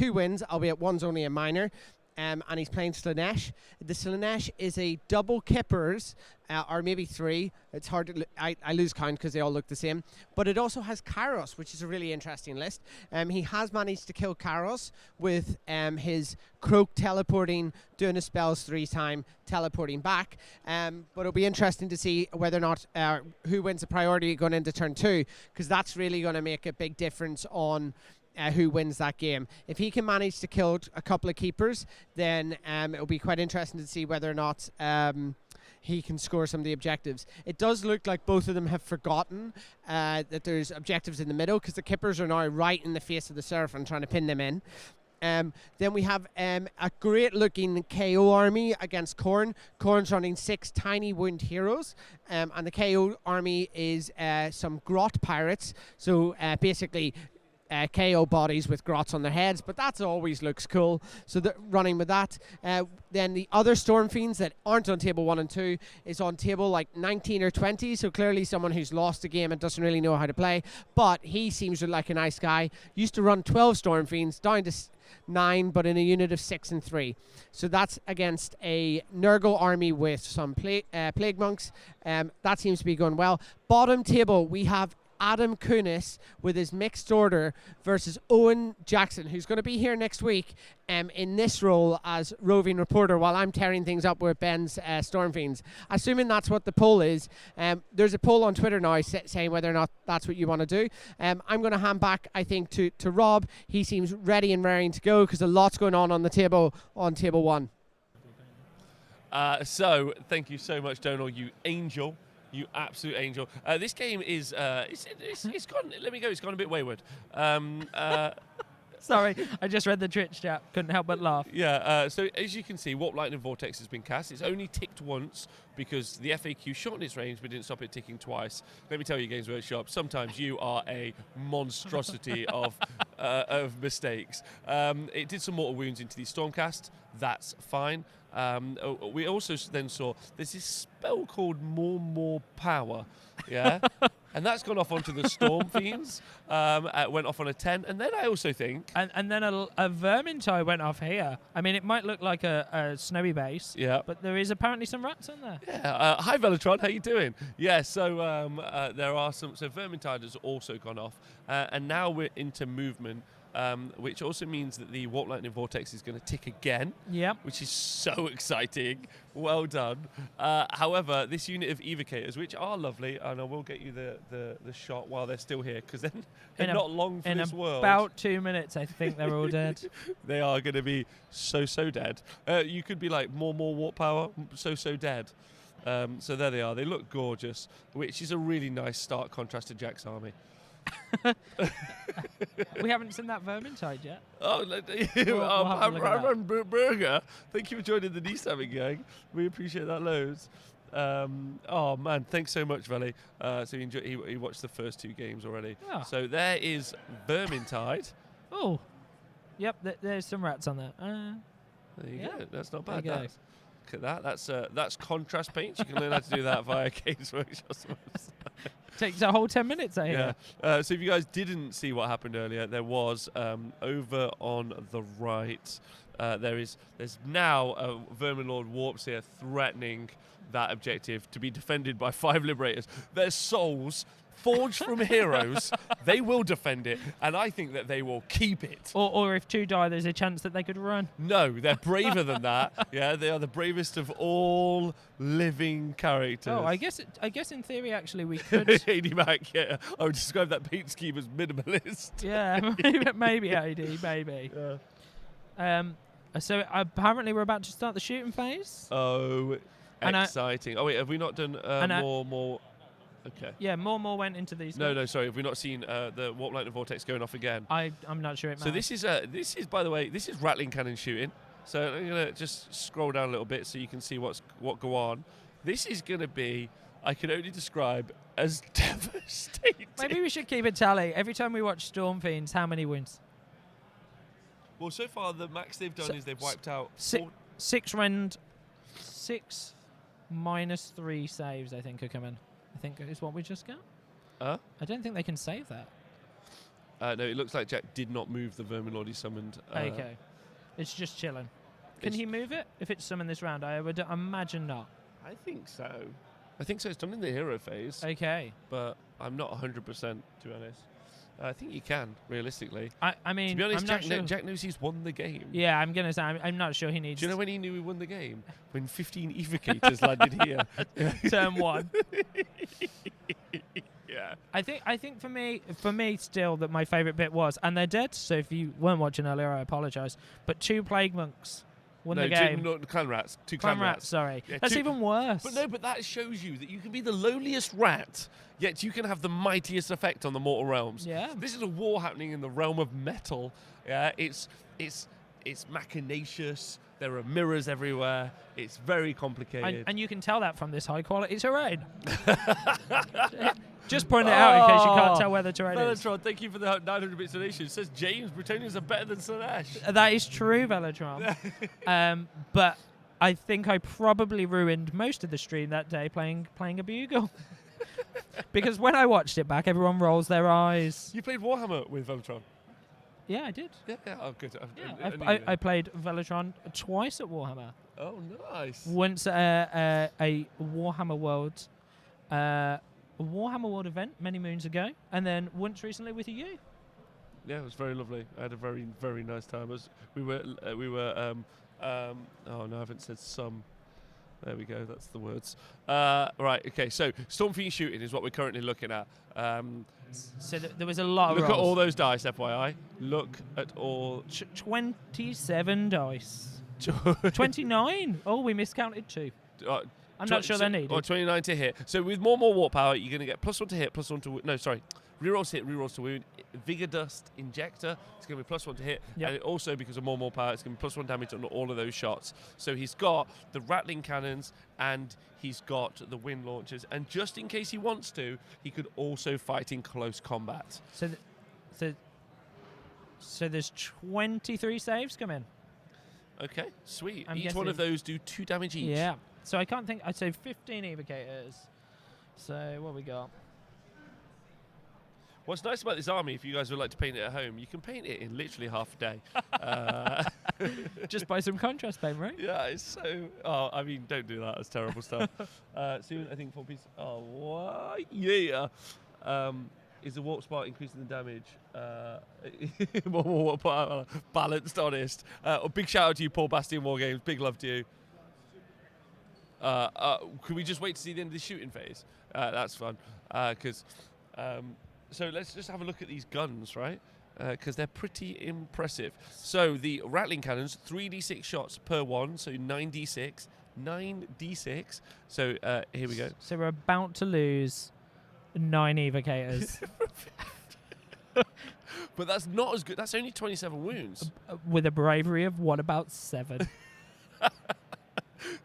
wins, albeit one's only a minor. and he's playing Slanesh. The Slanesh is a double Kippers, or maybe 3. It's hard to I lose count because they all look the same. But it also has Kairos, which is a really interesting list. He has managed to kill Kairos with his Croak teleporting, doing his spells 3 times, teleporting back. But it'll be interesting to see whether or not who wins the priority going into turn 2, because that's really going to make a big difference on who wins that game. If he can manage to kill a couple of keepers, then it'll be quite interesting to see whether or not he can score some of the objectives. It does look like both of them have forgotten that there's objectives in the middle, because the keepers are now right in the face of the Seraph and trying to pin them in. Then we have a great looking KO army against Khorne. Khorne's running 6 tiny wound heroes, and the KO army is some grot pirates. So basically KO bodies with grots on their heads, but that always looks cool. So they're running with that. Then the other Storm Fiends that aren't on table 1 and 2 is on table like 19 or 20. So clearly someone who's lost a game and doesn't really know how to play. But he seems like a nice guy. Used to run 12 Storm Fiends, down to 9, but in a unit of 6 and 3. So that's against a Nurgle army with some plague monks. That seems to be going well. Bottom table, we have Adam Kunis with his mixed order versus Owen Jackson, who's going to be here next week in this role as roving reporter while I'm tearing things up with Ben's Stormfiends. Assuming that's what the poll is, there's a poll on Twitter now saying whether or not that's what you want to do. I'm going to hand back, I think, to Rob. He seems ready and raring to go because a lot's going on the table on table 1. So thank you so much, Donal, you angel. You absolute angel. This game is, it's gone, let me go, it's gone a bit wayward. Sorry, I just read the Twitch chat. Couldn't help but laugh. Yeah, so as you can see, Warp Lightning Vortex has been cast. It's only ticked once because the FAQ shortened its range but didn't stop it ticking twice. Let me tell you, Games Workshop, sometimes you are a monstrosity of mistakes. It did some mortal wounds into the Stormcast. That's fine. We also then saw there's this spell called More Power, yeah, and that's gone off onto the Storm Fiends. Went off on a 10, and then I also think, and then a Vermintide went off here. I mean, it might look like a snowy base, yeah, but there is apparently some rats in there. Yeah. Hi Velatron, how you doing? Yeah. So there are some. So Vermintide has also gone off, and now we're into movement. Which also means that the Warp Lightning Vortex is going to tick again, which is so exciting. Well done. However, this unit of evocators, which are lovely, and I will get you the shot while they're still here, because they're not long for this world. In about 2 minutes, I think they're all dead. They are going to be so dead. You could be like more warp power, so dead. So there they are. They look gorgeous, which is a really nice stark contrast to Jack's army. We haven't seen that Vermintide yet. Oh, Burger, thank you for joining the Nistabbing gang. We appreciate that loads. Oh man, thanks so much, Valley. So he watched the first 2 games already. Oh. So there is Vermintide. Oh, yep. There's some rats on there. There you go. That's not bad. Look at that. That's contrast paint. You can learn how to do that via Games Workshop. Takes a whole 10 minutes, I hear. Yeah. So if you guys didn't see what happened earlier, there was over on the right. There's now a Vermin Lord Warps here threatening that objective to be defended by 5 Liberators. Their souls forged from heroes. They will defend it, and I think that they will keep it. Or if 2 die, there's a chance that they could run. No, they're braver than that. Yeah, they are the bravest of all living characters. Oh, I guess in theory, actually, we could. AD Mac, yeah. I would describe that paint scheme as minimalist. Yeah, maybe AD, maybe. Yeah. So apparently we're about to start the shooting phase. Oh, exciting. Oh wait, have we not done more? Okay. Yeah, more went into these. No, sorry. Have we not seen the Warp Lightning Vortex going off again? I'm not sure it matters. So this is by the way, this is Rattling Cannon shooting. So I'm gonna just scroll down a little bit so you can see what go on. This is gonna be, I can only describe as devastating. Maybe we should keep a tally every time we watch Storm Fiends. How many wins? Well, so far the max they've done is they've wiped out 6 minus 3 saves. I think are coming. I think is what we just got. I don't think they can save that. No, it looks like Jack did not move the Vermin Lord he summoned. Okay. It's just chilling. Can he move it if it's summoned this round? I would imagine not. I think so. It's done in the hero phase. Okay. But I'm not 100%, to be honest. I think you can, realistically. I mean, to be honest, I'm not sure. Jack knows he's won the game. Yeah, I'm going to say, I'm not sure he needs... Do you know when he knew he won the game? When 15 evocators landed here. Turn 1. Yeah. I think for me still that my favourite bit was, and they're dead, so if you weren't watching earlier, I apologise, but 2 plague monks won the game. No, clan rats. 2 clan rats, sorry. Yeah, That's even worse. But that shows you that you can be the lowliest rat, yet you can have the mightiest effect on the mortal realms. Yeah. This is a war happening in the realm of metal. Yeah, it's machinacious. There are mirrors everywhere. It's very complicated. And you can tell that from this high quality terrain. Just point it out in case you can't tell where the terrain is. Velatron, thank you for the 900 bits donation. It says James, Bretonians are better than Slanesh. That is true, Velatron. But I think I probably ruined most of the stream that day playing a bugle. Because when I watched it back, everyone rolls their eyes. You played Warhammer with Velatron? Yeah, I did. Yeah. Oh, good. I played Velatron twice at Warhammer. Oh, nice. Once at a Warhammer World event many moons ago, and then once recently with you. Yeah, it was very lovely. I had a very, very nice time. We were. Oh no, I haven't said some. There we go. That's the words. Right. Okay. So Stormfiend shooting is what we're currently looking at. So there was a lot of Look rolls. at all those dice, FYI. Look at all. 27 dice. 29. Oh, we miscounted 2. I'm not sure they're needed. Or 29 to hit. So with more warp power, you're going to get +1 to hit, +1 to no, sorry. Rerolls to hit, rerolls to wound. Vigor Dust Injector, it's going to be +1 to hit. Yep. And it also, because of more power, it's going to be +1 damage on all of those shots. So he's got the rattling cannons and he's got the wind launchers. And just in case he wants to, he could also fight in close combat. So there's 23 saves come in. Okay, sweet. I'm Each one of those do 2 damage each. Yeah. So I can't think. I'd say 15 evocators. So what we got? What's nice about this army, if you guys would like to paint it at home, you can paint it in literally half a day. Just buy some contrast paint, right? Yeah, it's so... Oh, I mean, don't do that. That's terrible stuff. Soon, I think 4 pieces... Oh, what? Yeah. Is the warp spark increasing the damage? Balanced, honest. A big shout out to you, Paul Bastion War Games. Big love to you. Can we just wait to see the end of the shooting phase? That's fun. So let's just have a look at these guns, right? Because they're pretty impressive. So the rattling cannons, 3d6 shots per one, so 9d6. 9d6. So here we go. So we're about to lose 9 evocators. But that's not as good. That's only 27 wounds. With a bravery of what about 7?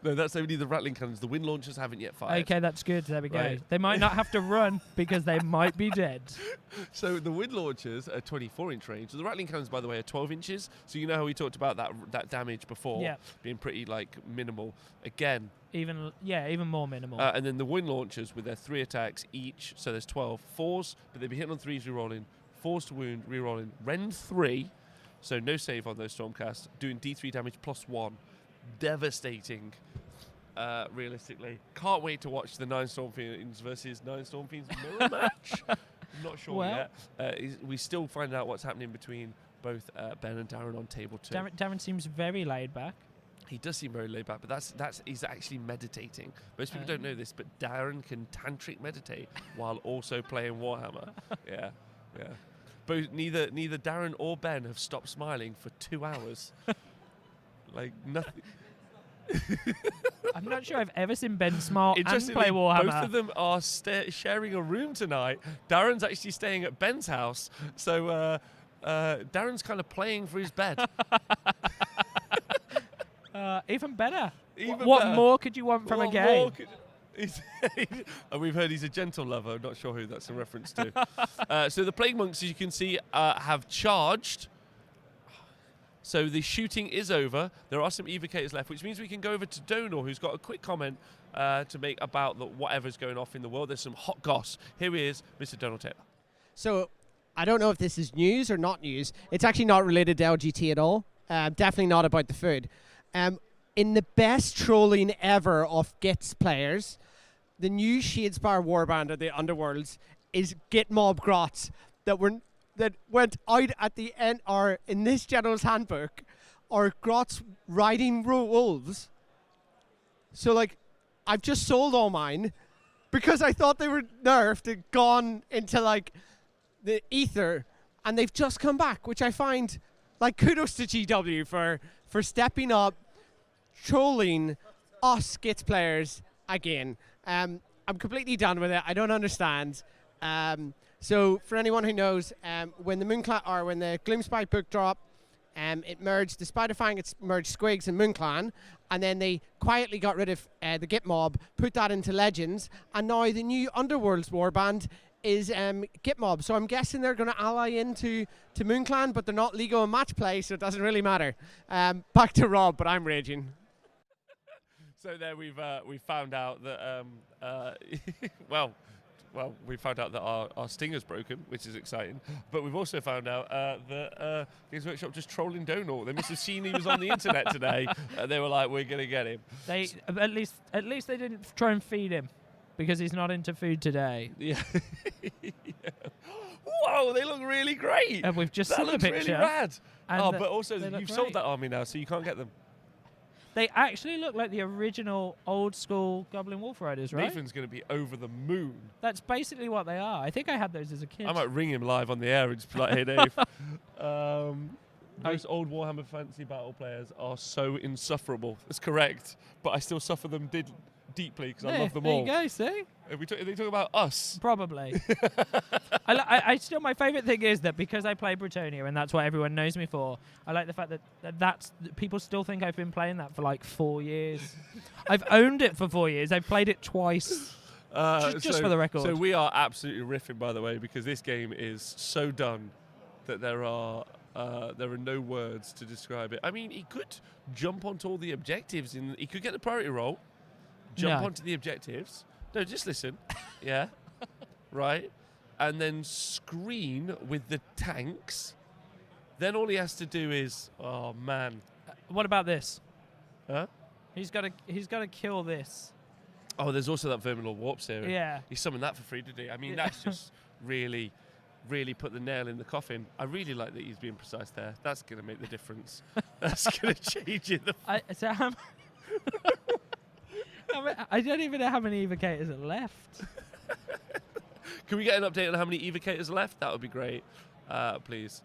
No, that's only the rattling cannons. The wind launchers haven't yet fired. Okay, that's good. There we go. Right. They might not have to run because they might be dead. So the wind launchers are 24-inch range. So the rattling cannons, by the way, are 12 inches. So you know how we talked about that damage before being pretty minimal. Again. Even more minimal. And then the wind launchers with their 3 attacks each. So there's 12 4s, but they'd be hitting on 3s, rerolling. 4s to wound, rerolling. Rend 3. So no save on those Stormcasts. Doing D3 damage +1. Devastating, realistically. Can't wait to watch the 9 Stormfiends versus 9 Stormfiends mirror match. I'm not sure yet. We still find out what's happening between both Ben and Darren on table 2. Darren seems very laid back. He does seem very laid back, but he's actually meditating. Most people don't know this, but Darren can tantric meditate while also playing Warhammer. Yeah. Both neither Darren or Ben have stopped smiling for 2 hours. Like nothing. I'm not sure I've ever seen Ben smile and play Interestingly, Warhammer. both of them are sharing a room tonight. Darren's actually staying at Ben's house, so Darren's kind of playing for his bed. Even better. Even what better. more could you want from a game? And we've heard he's a gentle lover. I'm not sure who that's a reference to. So the Plague Monks, as you can see, have charged. So the shooting is over. There are some evocators left, which means we can go over to Donor, who's got a quick comment to make about whatever's going off in the world. There's some hot goss. Here he is, Mr. Donald Taylor. So I don't know if this is news or not news. It's actually not related to LGT at all. Definitely not about the food. In the best trolling ever of Git's players, the new Shadespire Warband of the Underworlds is Git Mob Grots that went out at the end, or in this General's Handbook, are Grots riding wolves. So, like, I've just sold all mine because I thought they were nerfed and gone into, like, the ether, and they've just come back, which I find, like, kudos to GW for stepping up, trolling us Gits players again. I'm completely done with it. I don't understand. So for anyone who knows, when the when the Gloomspite book dropped, it merged the Spiderfang, it merged Squigs and Moonclan, and then they quietly got rid of the Git Mob, put that into Legends, and now the new Underworlds warband is Git Mob. So I'm guessing they're going to ally into Moonclan, but they're not legal in match play, so it doesn't really matter. Back to Rob, but I'm raging. So there we found out that well, we found out that our stinger's broken, which is exciting. But we've also found out that Games Workshop just trolling Donal. They must have seen he was on the internet today. They were like, "We're gonna get him." They at least they didn't try and feed him because he's not into food today. Yeah. Yeah. Whoa, they look really great. And we've just that seen the looks picture. really rad. And but also look you've sold great. that army now, so you can't get them. They actually look like the original old school Goblin Wolf Riders, right? Nathan's going to be over the moon. That's basically what they are. I think I had those as a kid. I might ring him live on the air and just be like, "Hey, Dave." Those old Warhammer Fantasy Battle players are so insufferable. That's correct, but I still suffer them deeply because I love them all. There you go, see? They talk about us. Probably. I still, my favourite thing is that because I play Bretonnia and that's what everyone knows me for, I like the fact that people still think I've been playing that for like 4 years. I've owned it for 4 years. I've played it twice. Just for the record. So we are absolutely riffing, by the way, because this game is so done that there are no words to describe it. I mean, he could jump onto all the objectives. He could get the priority roll, jump onto the objectives. No, just listen. Yeah. Right. And then screen with the tanks. Then all he has to do is, oh, man. What about this? Huh? He's got to kill this. Oh, there's also that Verminal Warp series. Yeah. He summoned that for free today. I mean, that's just really put the nail in the coffin. I really like that he's being precise there. That's going to make the difference. That's going to change it. I don't even know how many evocators are left. Can we get an update on how many evocators are left? That would be great, please.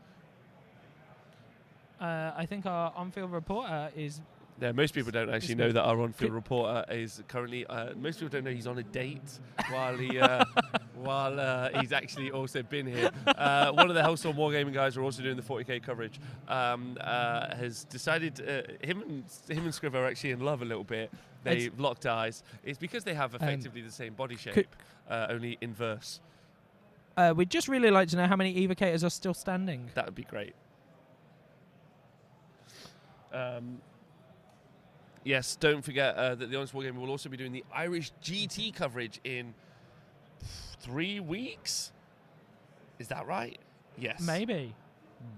I think our on-field reporter is... Yeah, most people don't actually know that our on-field reporter is currently... most people don't know he's on a date while he's actually also been here. One of the Hellstorm Wargaming guys who are also doing the 40k coverage has decided... him and Scriv are actually in love a little bit. They've locked eyes. It's because they have effectively the same body shape, only inverse. We'd just really like to know how many evocators are still standing. That would be great. Yes, don't forget that the Honest Wargaming will also be doing the Irish GT coverage in 3 weeks. Is that right? Yes. Maybe.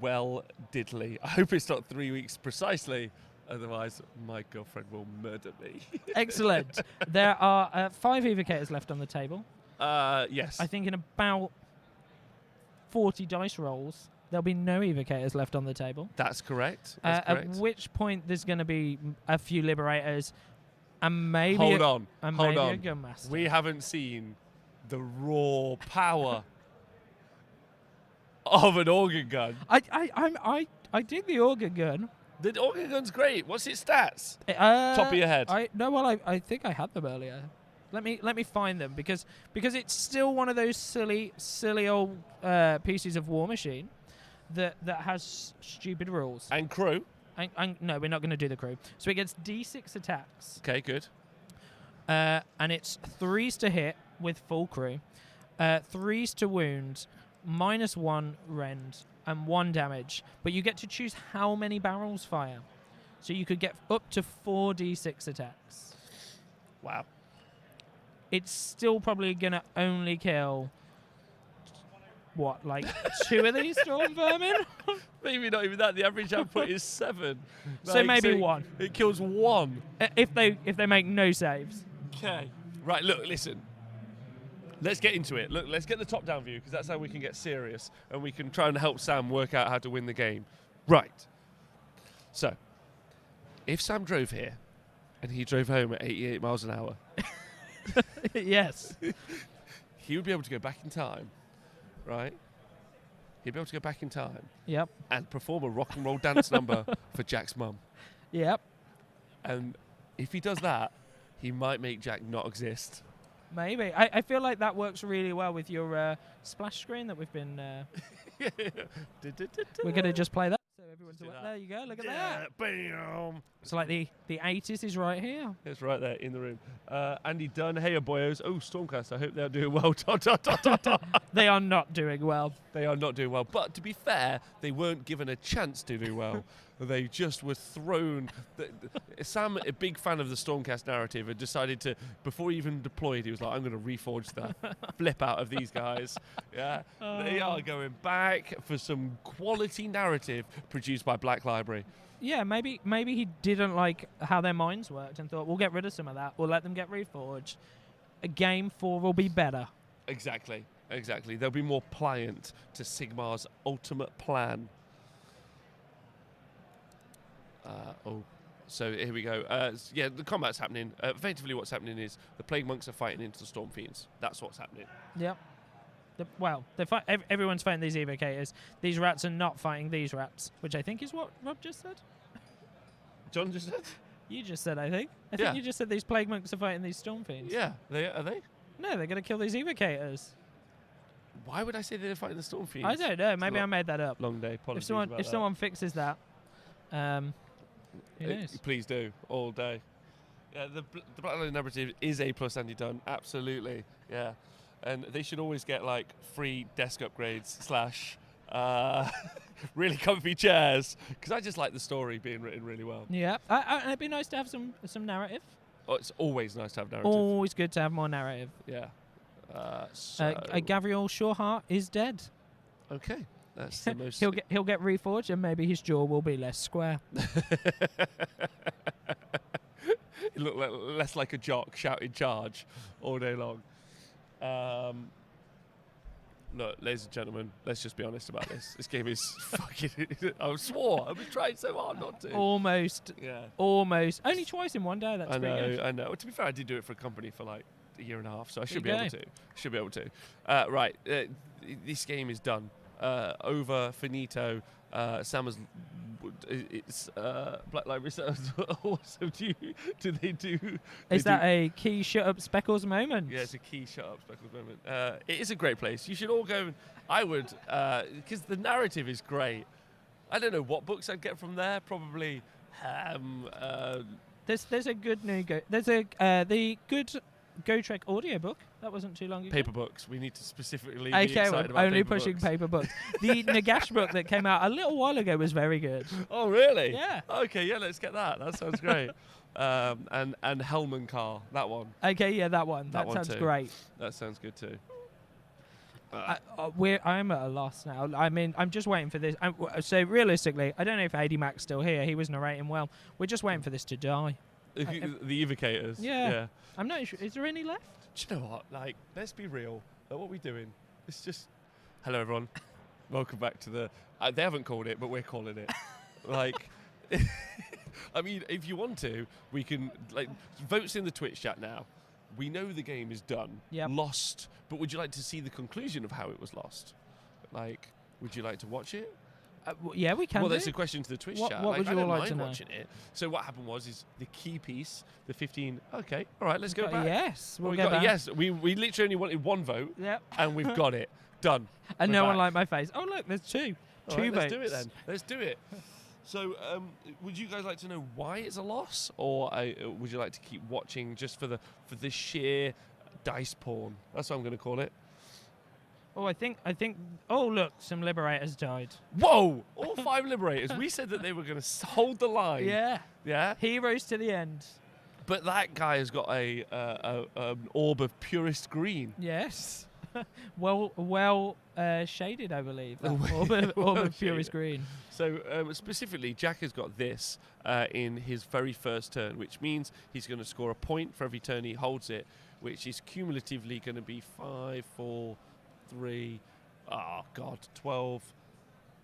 Well, diddly. I hope it's not 3 weeks precisely. Otherwise, my girlfriend will murder me. Excellent. There are 5 evocators left on the table. Yes. I think in about 40 dice rolls, there'll be no evocators left on the table. That's correct. At which point there's going to be a few liberators and maybe Hold on. a gunmaster. We haven't seen the raw power of an organ gun. I dig the organ gun. The organ gun's great. What's its stats? Top of your head. I think I had them earlier. Let me find them because it's still one of those silly old pieces of War Machine that has stupid rules. And crew. And no, we're not going to do the crew. So it gets D6 attacks. Okay, good. And it's 3s to hit with full crew, 3s to wound, -1 rend, and 1 damage. But you get to choose how many barrels fire. So you could get up to 4 D6 attacks. Wow. It's still probably going to only kill, what, like 2 of these storm vermin? Maybe not even that. The average output is 7. So maybe 1. It kills 1. If they make no saves. Okay. Right, look, listen. Let's get into it. Look, let's get the top-down view, because that's how we can get serious, and we can try and help Sam work out how to win the game. Right. So, if Sam drove here, and he drove home at 88 miles an hour, Yes. he would be able to go back in time, right? He'd be able to go back in time Yep. and perform a rock and roll dance number for Jack's mum. Yep. And if he does that, he might make Jack not exist. Maybe. I feel like that works really well with your splash screen that we've been... We're going to just play that. So everyone's do that. there you go. Look at Yeah, that. bam. It's like the 80s is right here. It's right there in the room. Andy Dunn, hey, boyos. Oh, Stormcast, I hope they're doing well. Dot, dot, dot, dot, dot. They are not doing well. They are not doing well. But to be fair, they weren't given a chance to do well. They just were thrown. Sam, a big fan of the Stormcast narrative, had decided to, before he even deployed, he was like, I'm going to reforge the flip out of these guys. Yeah, They are going back for some quality narrative produced by Black Library. Yeah, maybe he didn't like how their minds worked and thought, we'll get rid of some of that. We'll let them get reforged. A game 4 will be better. Exactly. They'll be more pliant to Sigmar's ultimate plan. So here we go. Yeah, the combat's happening. Effectively, what's happening is the Plague Monks are fighting into the Storm Fiends. That's what's happening. Yep. Everyone's fighting these evocators. These rats are not fighting these rats, which I think is what Rob just said. John just said? You just said, I think. I Yeah. think you just said these Plague Monks are fighting these Storm Fiends. Yeah, are they? No, they're going to kill these evocators. Why would I say they're fighting the Storm Fiends? I don't know. Maybe I made that up. Long day. Apologies If someone fixes that, who knows? Please do, all day. Yeah, the Black Library narrative is A+ Andy Dunn, absolutely. Yeah, and they should always get like free desk upgrades / really comfy chairs, because I just like the story being written really well. Yeah, it'd be nice to have some narrative. Oh, it's always nice to have narrative. Always good to have more narrative. Yeah. Gabriel Shoreheart is dead. Okay, that's the most. He'll get reforged, and maybe his jaw will be less square. He looked less like a jock shouting charge all day long. Look, ladies and gentlemen, let's just be honest about this. This game is fucking... I swore. I was trying so hard not to. Almost. Yeah. Almost. Only twice in one day. That's I pretty good. know. Well, to be fair, I did do it for a company for like a year and a half, so I should be There you able to. Right. This game is done. Over, finito. Sam has... It's Black Library sounds awesome. Do they do... Is that a key shut up Speckles moment? Yeah, it's a key shut up Speckles moment. It is a great place. You should all go. I would, because the narrative is great. I don't know what books I'd get from there. Probably. There's a good new go. There's the good Go Trek audiobook. That wasn't too long ago. Paper books. We need to specifically be Okay, excited we're about only paper pushing books. paper books. The Nagash book that came out a little while ago was very good. Oh, really? Yeah. Okay, yeah, let's get that. That sounds great. And Hellman Car, that one. Okay, yeah, that one. That one sounds too. great. That sounds good too. I'm at a loss now. I mean, I'm just waiting for this. So realistically, I don't know if AD Mac's still here. He was narrating well. We're just waiting for this to die. The evocators. Yeah. I'm not sure. Is there any left? Do you know what? Like, let's be real. Like, what are we doing? It's just... Hello, everyone. Welcome back to the... they haven't called it, but we're calling it. Like... I mean, if you want to, we can... Like, votes in the Twitch chat now. We know the game is done. Yep. Lost. But would you like to see the conclusion of how it was lost? Like, would you like to watch it? Yeah, we can. Well, that's a question to the Twitch chat. What would you I don't all like mind to know? watching it. So what happened was the key piece, the 15. Okay, all right, let's go back. Yes, Well, we'll we go got back. yes. We literally only wanted one vote, Yep. and we've got it done. And We're no one back. liked my face. Oh look, there's two. All Two right, votes. let's do it then. Let's do it. So, would you guys like to know why it's a loss, or would you like to keep watching just for the sheer dice porn? That's what I'm going to call it. Oh, I think. Oh, look, some liberators died. Whoa! All 5 liberators. We said that they were going to hold the line. Yeah. Yeah. Heroes to the end. But that guy has got an orb of purest green. Yes. well shaded, I believe. Orb of Purest Green. So specifically, Jack has got this in his very first turn, which means he's going to score a point for every turn he holds it, which is cumulatively going to be 5, 4, 3, 12,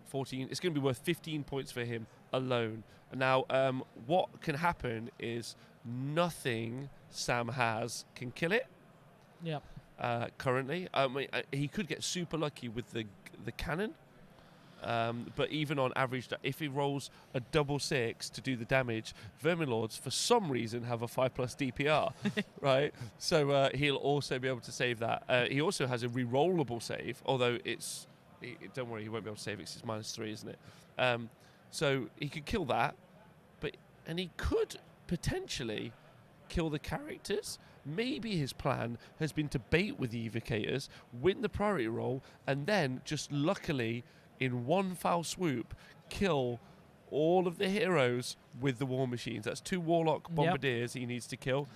14. It's going to be worth 15 points for him alone. Now, what can happen is nothing Sam has can kill it. Yep. Currently, he could get super lucky with the cannon, but even on average, if he rolls a double 6 to do the damage, Vermin Lords for some reason have a 5+ DPR, right? So he'll also be able to save that. He also has a re-rollable save, although don't worry, he won't be able to save it because it's -3, isn't it? So he could kill that, and he could potentially kill the characters. Maybe his plan has been to bait with the evocators, win the priority roll, and then just luckily, in one foul swoop, kill all of the heroes with the war machines. That's 2 warlock bombardiers he needs to kill.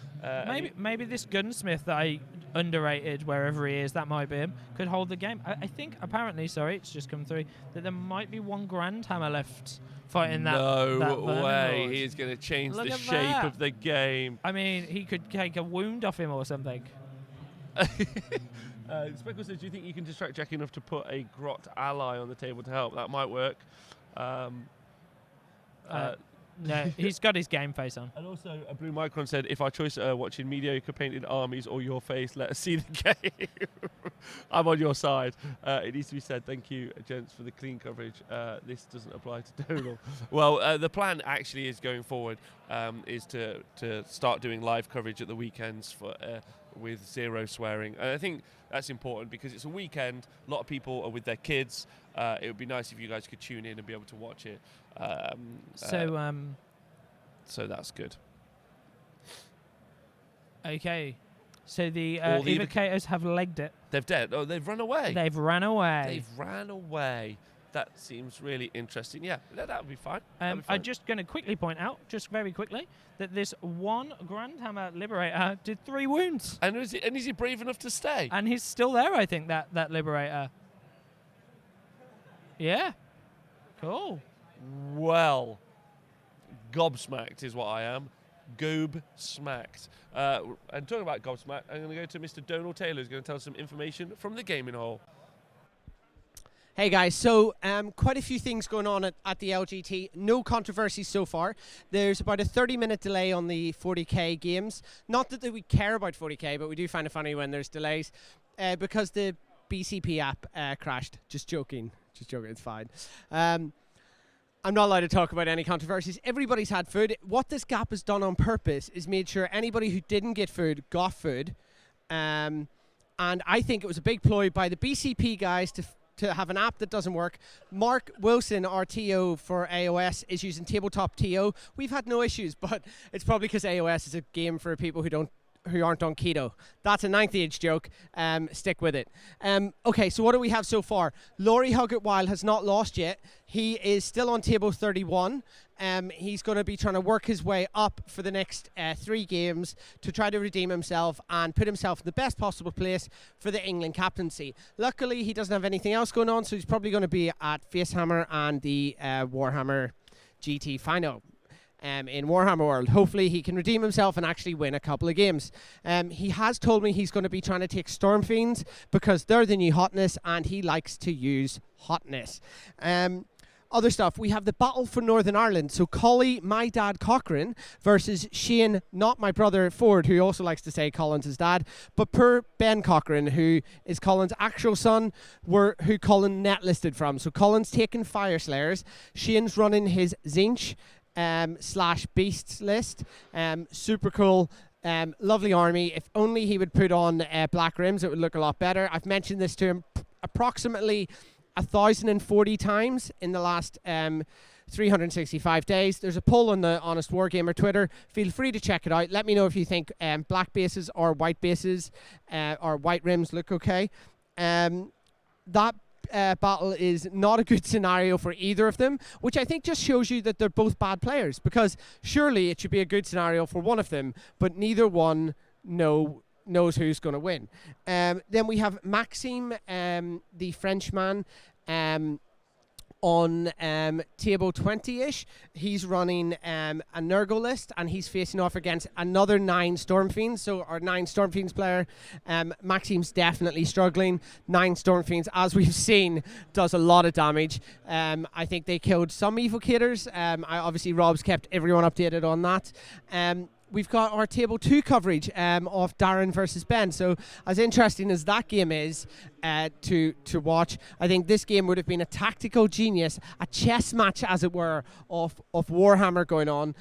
Maybe this gunsmith that I underrated wherever he is, that might be him, could hold the game. I think apparently, it's just come through, that there might be 1 Grand Hammer left fighting that. No that way. He's going to change the shape of the game. I mean, he could take a wound off him or something. Speckle says, do you think you can distract Jack enough to put a Grot ally on the table to help? That might work. No, he's got his game face on. And also, a Blue Micron said, if our choice watching mediocre painted armies or your face, let us see the game. I'm on your side. It needs to be said, thank you, gents, for the clean coverage. This doesn't apply to Donal. Well, the plan actually is going forward is to start doing live coverage at the weekends with 0 swearing. And I think that's important because it's a weekend. A lot of people are with their kids. It would be nice if you guys could tune in and be able to watch it. So that's good. Okay. So the evocators have legged it. They've run away. They've ran away. That seems really interesting. Yeah, that would be fine. I'm just going to quickly point out, just very quickly, that this 1 Grand Hammer Liberator did 3 wounds. And is he brave enough to stay? And he's still there, I think, that Liberator. Yeah. Cool. Well, gobsmacked is what I am. Gob-smacked. And talking about gobsmacked, I'm going to go to Mr. Donal Taylor, who's going to tell us some information from the gaming hall. Hey guys, so quite a few things going on at the LGT. No controversies so far. There's about a 30-minute delay on the 40k games. Not that we care about 40k, but we do find it funny when there's delays because the BCP app crashed. Just joking, it's fine. I'm not allowed to talk about any controversies. Everybody's had food. What this gap has done on purpose is made sure anybody who didn't get food got food. And I think it was a big ploy by the BCP guys to have an app that doesn't work. Mark Wilson, our TO for AOS, is using Tabletop TO. We've had no issues, but it's probably because AOS is a game for people who aren't on keto. That's a 9th age joke. Stick with it. Okay, so what do we have so far? Laurie Huggett-Weil has not lost yet. He is still on table 31. He's going to be trying to work his way up for the next 3 games to try to redeem himself and put himself in the best possible place for the England captaincy. Luckily, he doesn't have anything else going on, so he's probably going to be at Facehammer and the Warhammer GT final. In Warhammer World. Hopefully he can redeem himself and actually win a couple of games. He has told me he's going to be trying to take Stormfiends because they're the new hotness and he likes to use hotness. Other stuff, we have the battle for Northern Ireland. So Collie, my dad Cochrane, versus Shane, not my brother Ford, who also likes to say Colin's his dad, but per Ben Cochrane, who is Colin's actual son, who Colin net listed from. So Colin's taking Fire Slayers. Shane's running his Zinch / Beasts list. Super cool. Lovely army. If only he would put on black rims, it would look a lot better. I've mentioned this to him approximately 1,040 times in the last 365 days. There's a poll on the Honest Wargamer Twitter. Feel free to check it out. Let me know if you think black bases or white bases or white rims look okay. That battle is not a good scenario for either of them, which I think just shows you that they're both bad players, because surely it should be a good scenario for one of them, but neither one know knows who's going to win. Then we have Maxime, the Frenchman, on table 20-ish. He's running a Nurgle list, and he's facing off against another 9 Stormfiends. So our 9 Stormfiends player, Maxime's definitely struggling. 9 Stormfiends, as we've seen, does a lot of damage. I think they killed some Evocators. Obviously, Rob's kept everyone updated on that. We've got our table 2 coverage of Darren versus Ben. So as interesting as that game is to watch, I think this game would have been a tactical genius, a chess match, as it were, of Warhammer going on.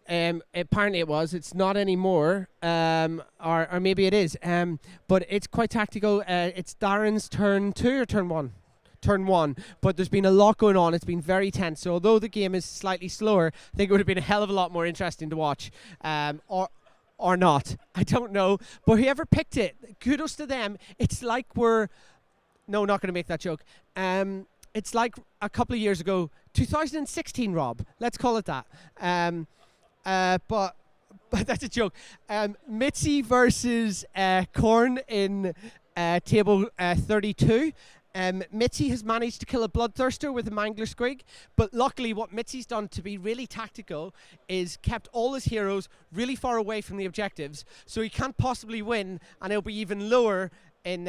Apparently it was. It's not anymore, or maybe it is. But it's quite tactical. It's Darren's turn 2 or turn 1? Turn 1, but there's been a lot going on. It's been very tense. So although the game is slightly slower, I think it would have been a hell of a lot more interesting to watch, or not. I don't know. But whoever picked it, kudos to them. It's like not going to make that joke. It's like a couple of years ago, 2016, Rob. Let's call it that. But that's a joke. Mitzi versus Korn in table 32. Mitzi has managed to kill a Bloodthirster with a Mangler Squig, but luckily what Mitzi's done to be really tactical is kept all his heroes really far away from the objectives, so he can't possibly win, and he'll be even lower in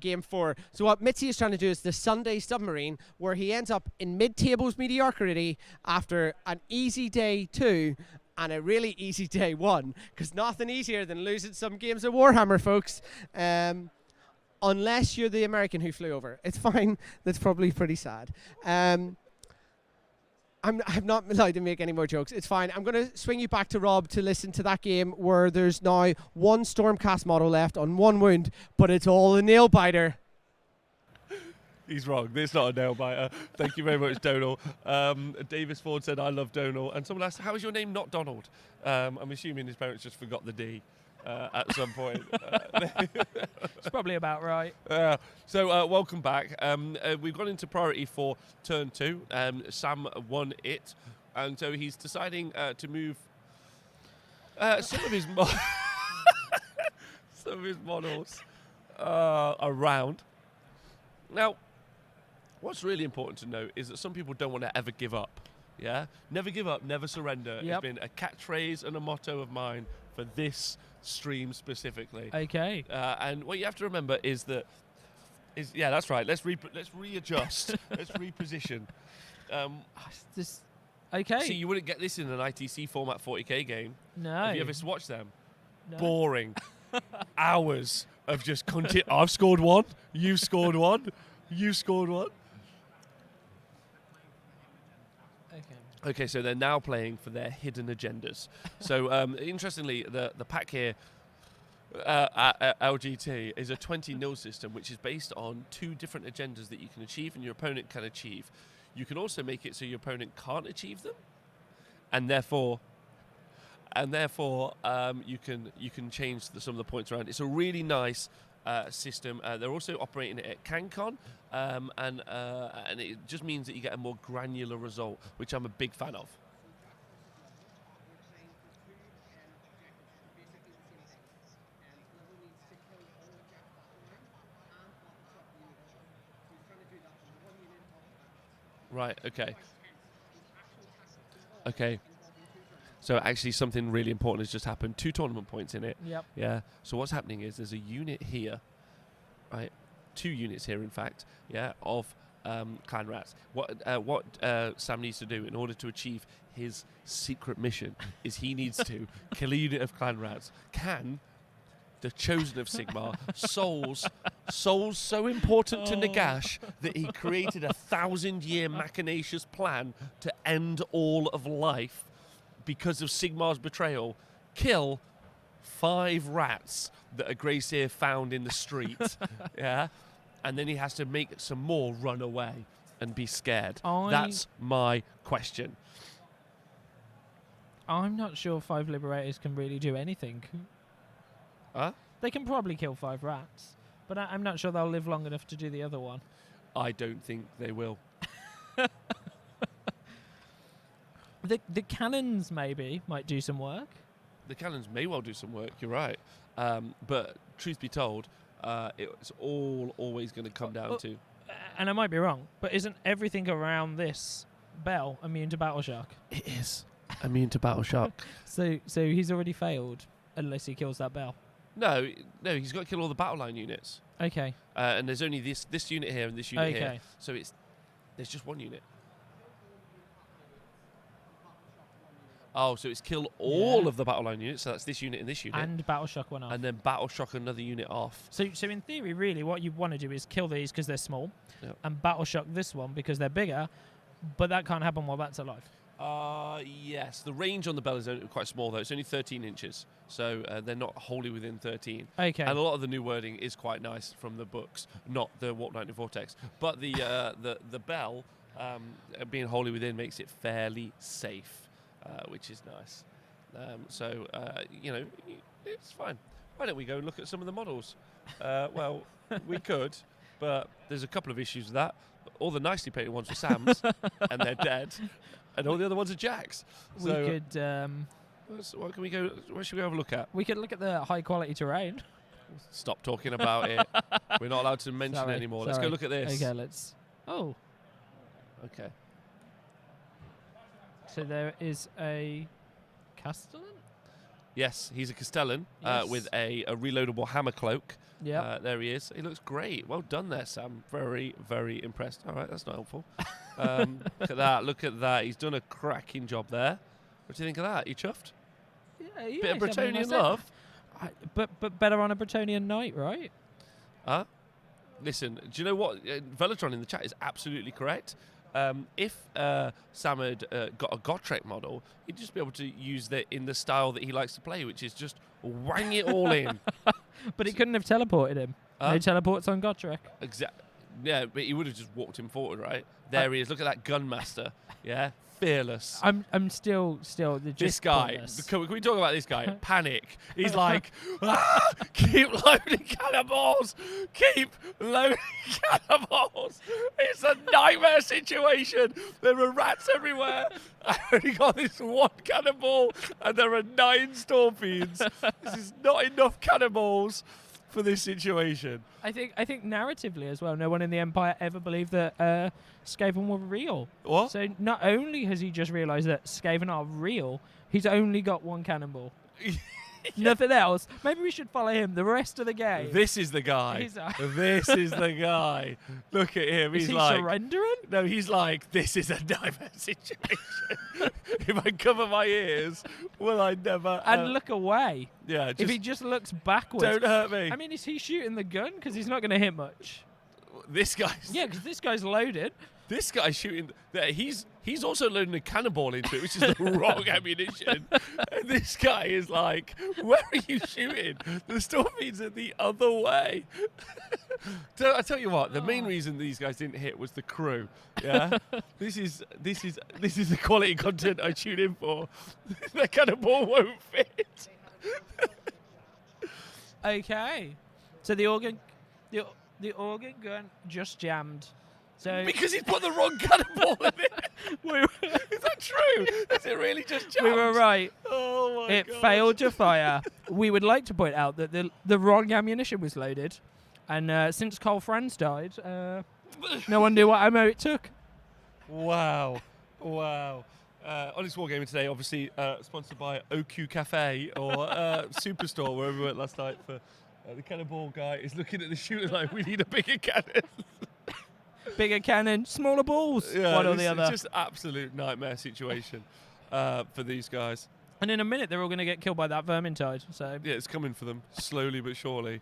Game 4. So what Mitzi is trying to do is the Sunday Submarine, where he ends up in mid-tables mediocrity after an easy day 2 and a really easy day 1, because nothing easier than losing some games of Warhammer, folks. Unless you're the American who flew over. It's fine. That's probably pretty sad. I'm not allowed to make any more jokes. It's fine. I'm going to swing you back to Rob to listen to that game where there's now 1 Stormcast model left on 1 wound, but it's all a nail biter. He's wrong. It's not a nail biter. Thank you very much, Donal. Davis Ford said, I love Donal. And someone asked, how is your name not Donald? I'm assuming his parents just forgot the D. At some point. It's probably about right. So welcome back. We've gone into priority for turn 2. Sam won it, and so he's deciding to move some of his models around. Now, what's really important to note is that some people don't want to ever give up. Yeah, never give up, never surrender. Yep. It's been a catchphrase and a motto of mine for this stream specifically. Okay. And what you have to remember is yeah, that's right. Let's readjust. Let's reposition. Okay. See, you wouldn't get this in an ITC format 40k game. No. Have you ever watched them? No. Boring. Hours of just continue. I've scored 1. You've scored 1. You scored 1. Okay, so they're now playing for their hidden agendas. So, interestingly, the pack here at LGT is a 20-0 system, which is based on 2 different agendas that you can achieve and your opponent can achieve. You can also make it so your opponent can't achieve them, and therefore, you can change some of the points around. It's a really nice system. They're also operating it at CanCon, and it just means that you get a more granular result, which I'm a big fan of. Right, okay. So actually something really important has just happened. 2 tournament points in it. Yep. Yeah. So what's happening is there's a unit here, right? 2 units here, in fact, yeah, of clan rats. What Sam needs to do in order to achieve his secret mission is he needs to kill a unit of clan rats. Can the Chosen of Sigmar souls so important to Nagash that he created a 1,000-year machinacious plan to end all of life because of Sigmar's betrayal, kill 5 rats that a Greyseer found in the street, yeah? And then he has to make some more run away and be scared. That's my question. I'm not sure 5 Liberators can really do anything. Huh? They can probably kill 5 rats, but I'm not sure they'll live long enough to do the other one. I don't think they will. The cannons maybe might do some work. the cannons may well do some work. You're right, but truth be told, it's all always going to come down to. And I might be wrong, but isn't everything around this bell immune to battle shock? It is immune to battle shock. So he's already failed unless he kills that bell. No, he's got to kill all the battle line units. Okay. And there's only this unit here and this unit here. Okay. So there's just one unit. Oh, so it's kill all of the battle line units. So that's this unit and this unit. And battle shock one off. And then battle shock another unit off. So in theory, really, what you want to do is kill these because they're small, and battle shock this one because they're bigger. But that can't happen while that's alive. Yes. The range on the bell is only quite small, though. It's only 13 inches. So they're not wholly within 13. Okay. And a lot of the new wording is quite nice from the books, not the Warp Lightning Vortex. But the bell being wholly within makes it fairly safe, which is nice. It's fine. Why don't we go and look at some of the models? Well, we could, but there's a couple of issues with that. All the nicely painted ones are Sam's, and they're dead. And all the other ones are Jack's. So, we could. what can we go? Where should we have a look at? We could look at the high quality terrain. Stop talking about it. We're not allowed to mention it anymore. Let's go look at this. Okay, let's. Oh. Okay. So there is a Castellan? Yes, he's a Castellan Yes. with a reloadable hammer cloak. Yeah. There he is. He looks great. Well done there, Sam. Very, very impressed. All right, that's not helpful. Look at that. Look at that. He's done a cracking job there. What do you think of that? You chuffed? Yeah, Bit of Bretonian love. But better on a Bretonian knight, right? Huh? Listen, do you know what? Velatron in the chat is absolutely correct. If Sam had got a Gotrek model, he'd just be able to use that in the style that he likes to play, which is just wang it all in. But he couldn't have teleported him. No teleports on Gotrek. Exactly. Yeah, but he would have just walked him forward, right? There he is. Look at that Gunmaster. Yeah, fearless. I'm still This guy. Can we talk about this guy? Panic. He's like, keep loading cannonballs. Keep loading cannonballs. It's a nightmare situation. There are rats everywhere. I only got this one cannonball, and there are 9 Stormfiends. This is not enough cannonballs for this situation. I think narratively as well, no one in the Empire ever believed that Skaven were real. What? So not only has he just realised that Skaven are real, he's only got one cannonball. Nothing else. Maybe we should follow him the rest of the game. This is the guy. This is the guy. Look at him. Is He's he like surrendering? No, he's like, this is a nightmare situation. If I cover my ears, will I never? And look away. Yeah. If he just looks backwards. Don't hurt me. I mean, is he shooting the gun? Because he's not going to hit much. This guy's. Yeah, because this guy's loaded. This guy's shooting. He's also loading a cannonball into it, which is the wrong ammunition. And this guy is like, where are you shooting? The Stormfiends are the other way. I tell you what, the main reason these guys didn't hit was the crew. Yeah, this is the quality content I tune in for. The cannonball won't fit. Okay, so the organ gun just jammed. So because he's put the wrong cannonball in it. Is that true? Is it really just jammed? We were right. Oh my god. It failed to fire. We would like to point out that the wrong ammunition was loaded, and since Cole Franz died, no one knew what ammo it took. Wow. Honest Wargaming today, obviously sponsored by OQ Cafe or Superstore, wherever we went last night. For the cannonball guy is looking at the shooter like, we need a bigger cannon. Bigger cannon, smaller balls. Yeah, one or the other. It's just absolute nightmare situation for these guys. And in a minute, they're all going to get killed by that Vermintide. So yeah, it's coming for them slowly but surely.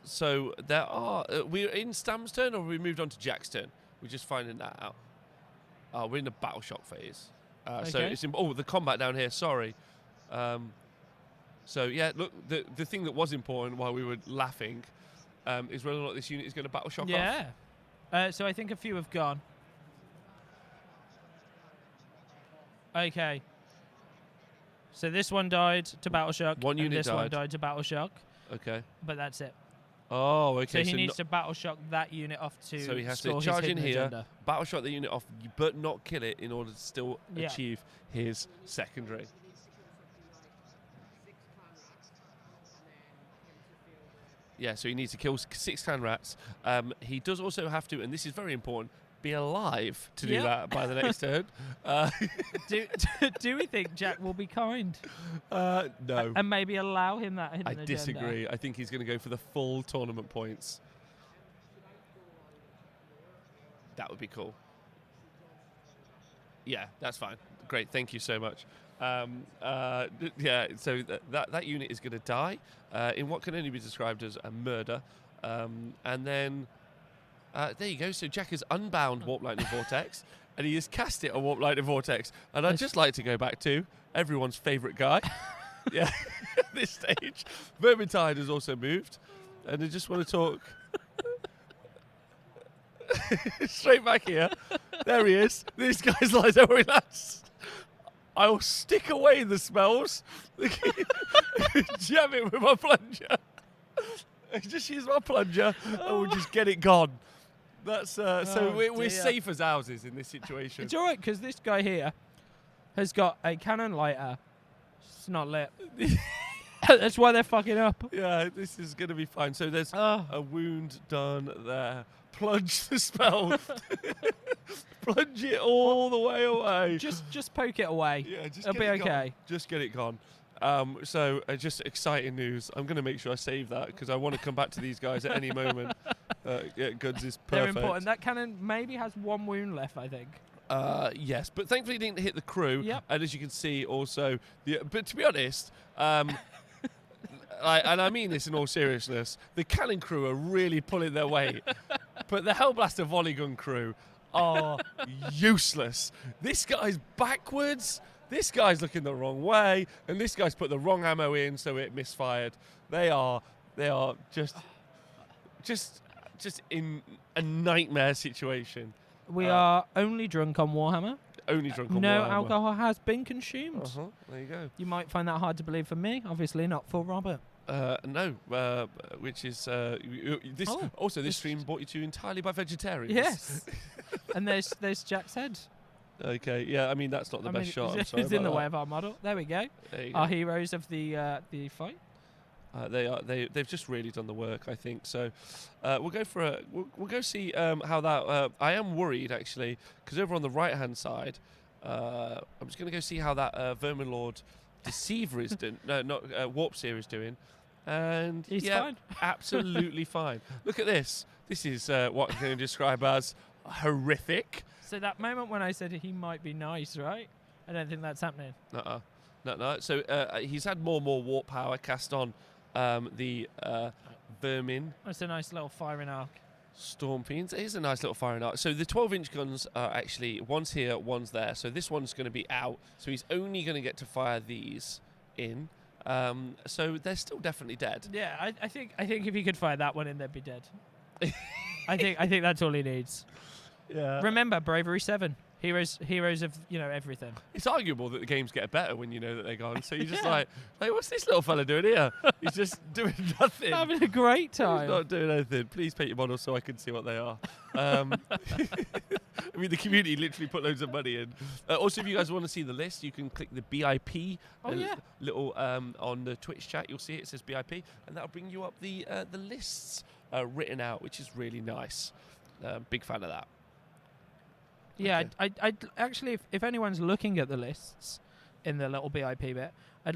So there are. We're in Stam's turn, or have we moved on to Jack's turn? We're just finding that out. We're in the battle shock phase. So Okay. it's the combat down here. Sorry. So yeah, look, the thing that was important while we were laughing is whether or not this unit is going to battle shock off. yeah. So I think a few have gone. Okay. So this one died to battle shock. One and unit this one died. died to battle shock. Okay. But that's it. Oh, okay. So he needs to battle shock that unit off to So he has to score his charge in hidden here, agenda. battle shot the unit off, but not kill it in order to still Yeah. achieve his secondary. So he needs to kill 6 clan rats. He does also have to, and this is very important, be alive to do that by the next turn. Do we think Jack will be kind? No. And maybe allow him that hidden I agenda? disagree. I think he's going to go for the full tournament points. That would be cool. Yeah, that's fine. Great, thank you so much. So that unit is going to die in what can only be described as a murder. And then there you go. So Jack has unbound Warp Lightning Vortex, and he has cast it on Warp Lightning Vortex. And I'd just like to go back to everyone's favourite guy. At this stage. Vermintide has also moved, and I just want to talk straight back here. There he is. This guy's like, don't worry, lads. I will stick away the spells. Jam it with my plunger. Just use my plunger, and we'll just get it gone. That's so we're safe as houses in this situation. It's all right because this guy here has got a cannon lighter. It's not lit. That's why they're fucking up. Yeah, this is going to be fine. So there's a wound done there. Plunge the spell. Plunge it all the way away. Just poke it away. Yeah, just it'll be okay. Gone. Just get it gone. So just exciting news. I'm going to make sure I save that because I want to come back to these guys at any moment. Goods is perfect. They're important. That cannon maybe has 1 wound left, I think. Yes, but thankfully it didn't hit the crew. Yep. And as you can see, also, but to be honest, and I mean this in all seriousness, the cannon crew are really pulling their weight. But the Hellblaster volley gun crew are useless. This guy's backwards. This guy's looking the wrong way, and this guy's put the wrong ammo in, so it misfired. They are just in a nightmare situation. We are only drunk on Warhammer. Only drunk on Warhammer. No alcohol has been consumed. There you go. You might find that hard to believe for me. Obviously not for Robert. No, which is this. Oh, also, this stream brought you to entirely by vegetarians. Yes. And there's Jack's head. Okay, yeah. I mean, that's not the best shot. I'm sorry It's in the about way that. of our model. There we go. There you Our go. heroes of the fight. They've just really done the work, I think. So we'll go for we'll go see how that. I am worried actually because over on the right hand side, I'm just going to go see how that Vermin Lord Deceiver is doing. No, not Warp Seer is doing. And He's fine. Absolutely fine. Look at this. This is what I'm going to describe as horrific. So that moment when I said he might be nice, right? I don't think that's happening. No. So he's had more warp power cast on the Vermin. That's a nice little firing arc. Storm Fiends. It is a nice little firing arc. So the 12-inch guns are actually, one's here, one's there. So this one's going to be out. So he's only going to get to fire these in. So they're still definitely dead. Yeah, I think if he could fire that one in, they'd be dead. I think that's all he needs. Yeah. Remember, Bravery 7. Heroes of everything. It's arguable that the games get better when you know that they're gone. So you're just like, what's this little fella doing here? He's just doing nothing. Having a great He's time. not doing anything. Please paint your models so I can see what they are. I mean, the community literally put loads of money in. Also, if you guys want to see the list, you can click the BIP little on the Twitch chat. You'll see it says BIP, and that'll bring you up the lists written out, which is really nice. Big fan of that. Yeah, Okay. I actually, if anyone's looking at the lists in the little BIP bit, I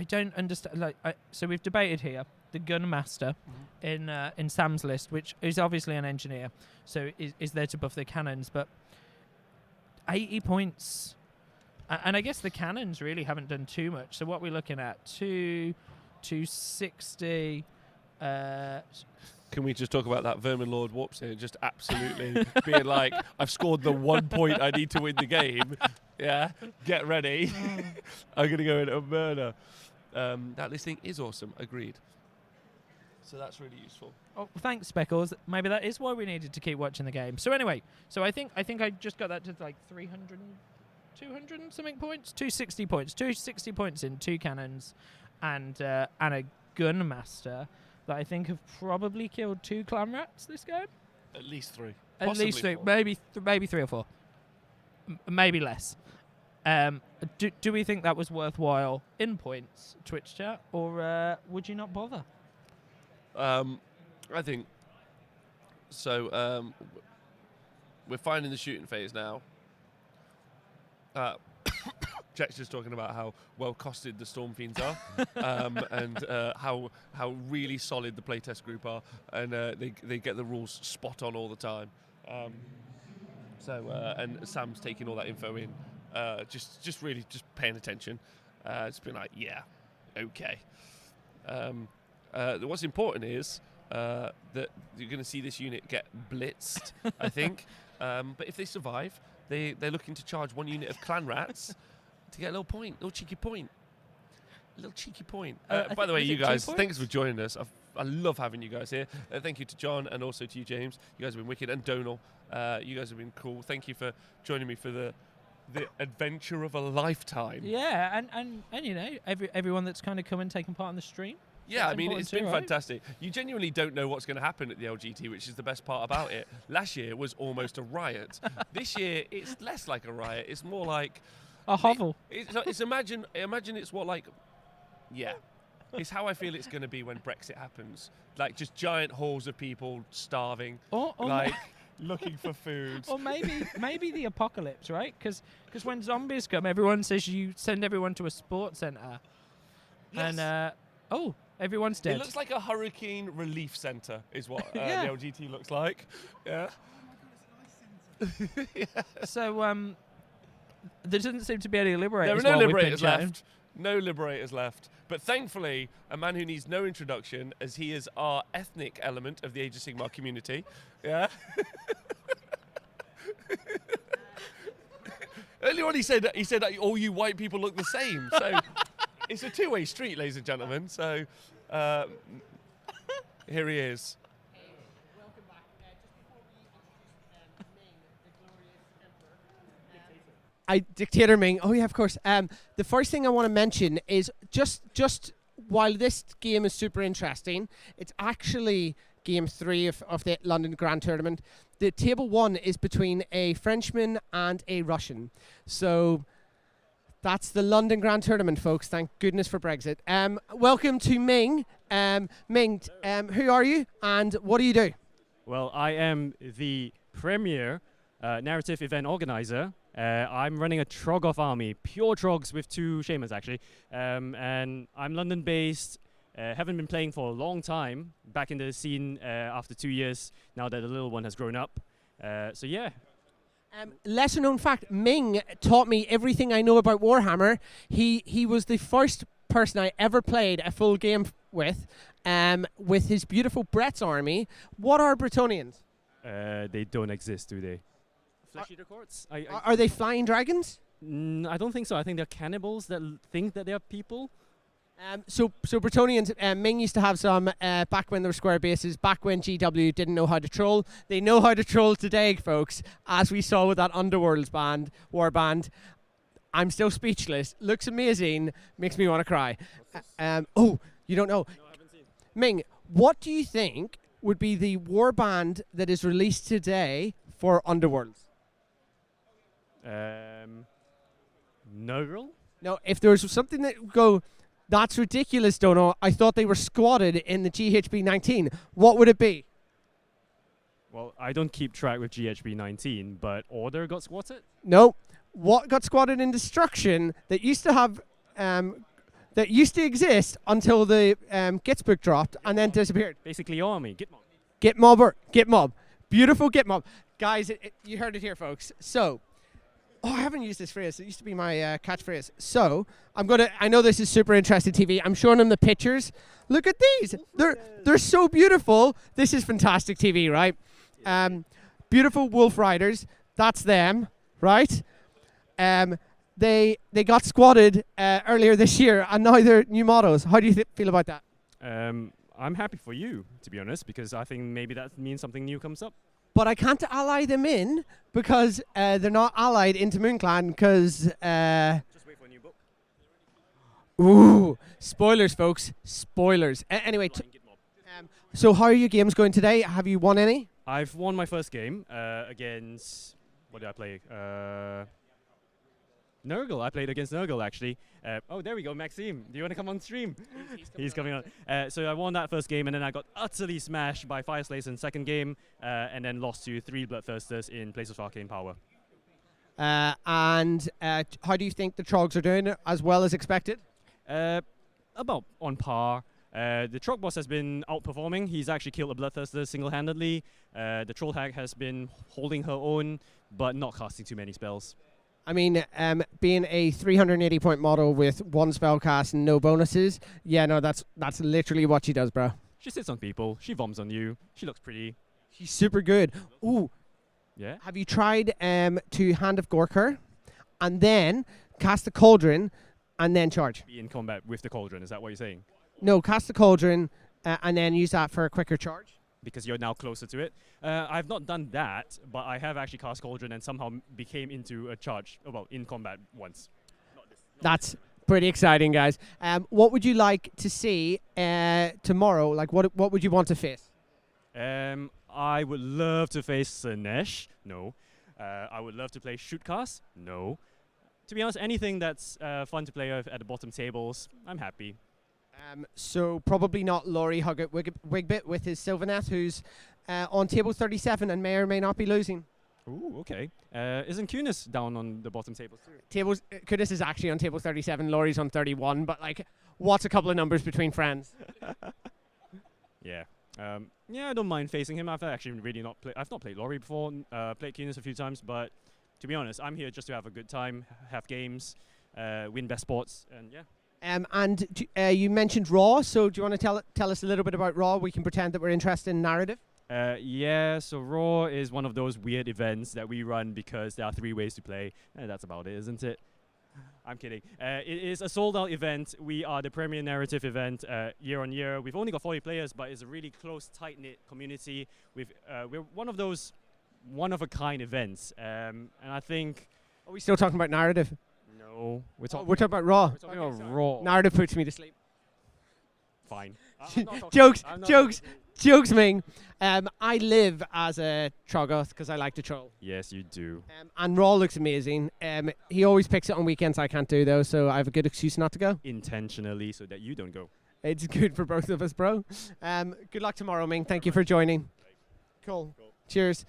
don't understand. So we've debated here the Gun Master in Sam's list, which is obviously an engineer, so is there to buff the cannons, but 80 points, and I guess the cannons really haven't done too much. So what we're looking at 260. Can we just talk about that Vermin Lord Warp Seer just absolutely being like, I've scored the 1 point I need to win the game. Yeah, get ready. I'm going to go in and murder. That listing is awesome. Agreed. So that's really useful. Oh, thanks, Speckles. Maybe that is why we needed to keep watching the game. So anyway, I think I just got that to like 200 and something points, 260 points, 260 points in 2 cannons, and a Gun Master that I think have probably killed 2 clan rats this game. At least 3. At least 3, maybe 3 or 4, maybe less. Do we think that was worthwhile in points, Twitch chat, or would you not bother? I think so. We're finding the shooting phase now. Jack's just talking about how well costed the Storm Fiends are, and how really solid the playtest group are, and they get the rules spot on all the time. And Sam's taking all that info in, just really paying attention. It's been like, yeah, okay. What's important is that you're going to see this unit get blitzed, I think. But if they survive, they're looking to charge one unit of clan rats to get a little cheeky point. By the way, you guys, thanks for joining us. I love having you guys here. Thank you to John and also to you, James. You guys have been wicked. And Donal, you guys have been cool. Thank you for joining me for the adventure of a lifetime. Yeah, and you know, everyone that's kind of come and taken part in the stream. Yeah, I mean, it's been fantastic. You genuinely don't know what's going to happen at the LGT, which is the best part about it. Last year was almost a riot. This year, it's less like a riot. It's more like a hovel. Imagine it's what like, yeah. It's how I feel it's going to be when Brexit happens. Like just giant halls of people starving, looking for food. Or maybe the apocalypse, right? Because when zombies come, everyone says you send everyone to a sports centre. Yes. And, everyone's dead. It looks like a hurricane relief centre is what the LGT looks like. Yeah. Yeah. So, there doesn't seem to be any liberators. There are no liberators left. No liberators left. But thankfully, a man who needs no introduction, as he is our ethnic element of the Age of Sigmar community. Yeah. Earlier on, he said that all you white people look the same. So it's a two-way street, ladies and gentlemen. So here he is. Welcome back. Just before we introduce Ming, the glorious emperor. Dictator Ming. Oh yeah, of course. The first thing I want to mention is just while this game is super interesting, it's actually game 3 of the London Grand Tournament. The table 1 is between a Frenchman and a Russian. So that's the London Grand Tournament, folks. Thank goodness for Brexit. Welcome to Ming. Ming, who are you and what do you do? Well, I am the premier narrative event organizer. I'm running a Troggoth army, pure Trogs with 2 shamans actually. And I'm London based, haven't been playing for a long time, back in the scene after 2 years, now that the little one has grown up. So yeah. Lesser known fact, Ming taught me everything I know about Warhammer. He was the first person I ever played a full game with his beautiful Brett's army. What are Bretonnians? They don't exist, do they? Flesh eater courts? Are they flying dragons? I don't think so. I think they're cannibals that think that they're people. So Bretonnians, Ming used to have some back when there were square bases, back when GW didn't know how to troll. They know how to troll today, folks, as we saw with that Underworlds war band. I'm still speechless. Looks amazing. Makes me want to cry. You don't know. No, I haven't seen. Ming, what do you think would be the war band that is released today for Underworlds? Nurgle? No, if there was something that would go, that's ridiculous, Dono. I thought they were squatted in the GHB 19. What would it be? Well, I don't keep track with GHB 19, but Order got squatted? No. What got squatted in Destruction that used to have, that used to exist until the Gits book dropped and then disappeared? Basically army, Git mob. Beautiful Git mob. Guys, you heard it here, folks. So, I haven't used this phrase. It used to be my catchphrase. So, I know this is super interesting TV. I'm showing them the pictures. Look at these. They're so beautiful. This is fantastic TV, right? Beautiful Wolf Riders. That's them, right? They got squatted earlier this year, and now they're new models. How do you feel about that? I'm happy for you, to be honest, because I think maybe that means something new comes up. But I can't ally them in because they're not allied into MoonClan because... Just wait for a new book. Ooh, spoilers, folks. Spoilers. Anyway, so how are your games going today? Have you won any? I've won my first game against... What did I play? Nurgle. I played against Nurgle actually. Oh, there we go, Maxime. Do you want to come on stream? He's coming on. So I won that first game, and then I got utterly smashed by Fire Slays in second game, and then lost to 3 Bloodthirsters in Place of Arcane Power. And how do you think the Trogs are doing as well as expected? About on par. The Trog boss has been outperforming. He's actually killed a Bloodthirster single-handedly. The Troll Hag has been holding her own, but not casting too many spells. I mean, being a 380-point model with 1 spell cast and no bonuses, yeah, no, that's literally what she does, bro. She sits on people. She vomits on you. She looks pretty. She's super good. Ooh. Yeah. Have you tried to Hand of Gorker and then cast the Cauldron and then charge? Be in combat with the Cauldron. Is that what you're saying? No, cast the Cauldron and then use that for a quicker charge. Because you're now closer to it. I've not done that, but I have actually cast Cauldron and somehow became into a charge, in combat once. That's pretty exciting, guys. What would you like to see tomorrow? Like, what would you want to face? I would love to face Sinesh. No. I would love to play Shootcast. No. To be honest, anything that's fun to play with at the bottom tables, I'm happy. So probably not Laurie Huggett Wigbit with his Sylvanas, who's on table 37 and may or may not be losing. Ooh, okay. Isn't Kunis down on the bottom tables too? Kunis is actually on table 37, Laurie's on 31, but like, what's a couple of numbers between friends? Yeah. Yeah, I don't mind facing him. I've actually really I've not played Laurie before. Played Kunis a few times, but to be honest, I'm here just to have a good time, have games, win best sports, and yeah. And you mentioned Raw, so do you want to tell us a little bit about Raw? We can pretend that we're interested in narrative. Yeah, so Raw is one of those weird events that we run because there are 3 ways to play. That's about it, isn't it? I'm kidding. It is a sold-out event. We are the premier narrative event year on year. We've only got 40 players, but it's a really close, tight-knit community. We're one of those one-of-a-kind events, and I think... Are we still talking about narrative? No. We're talking about Raw. We're talking about Raw. Narrative puts me to sleep. Fine. Jokes, Ming. I live as a Troggoth because I like to troll. Yes, you do. And Raw looks amazing. He always picks it on weekends I can't do, though, so I have a good excuse not to go. Intentionally, so that you don't go. It's good for both of us, bro. Good luck tomorrow, Ming. Thank you for joining. Cool. Cheers.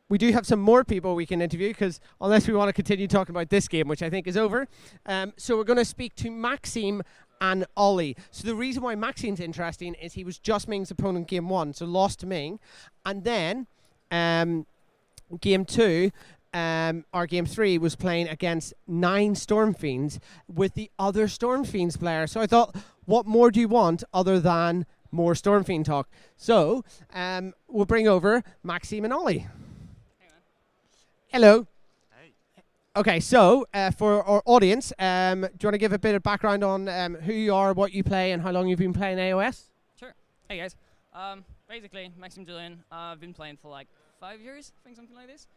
We do have some more people we can interview because unless we want to continue talking about this game, which I think is over. So we're going to speak to Maxime and Ollie. So the reason why Maxime's interesting is he was just Ming's opponent game 1, so lost to Ming. And then game 2, or game 3 was playing against 9 Storm Fiends with the other Storm Fiends player. So I thought, what more do you want other than more Storm Fiend talk? So we'll bring over Maxime and Ollie. Hello. Hey. Okay, so for our audience, do you want to give a bit of background on who you are, what you play, and how long you've been playing AOS? Sure. Hey guys. Basically, Maxime Julian. I've been playing for like 5 years, I think something like this.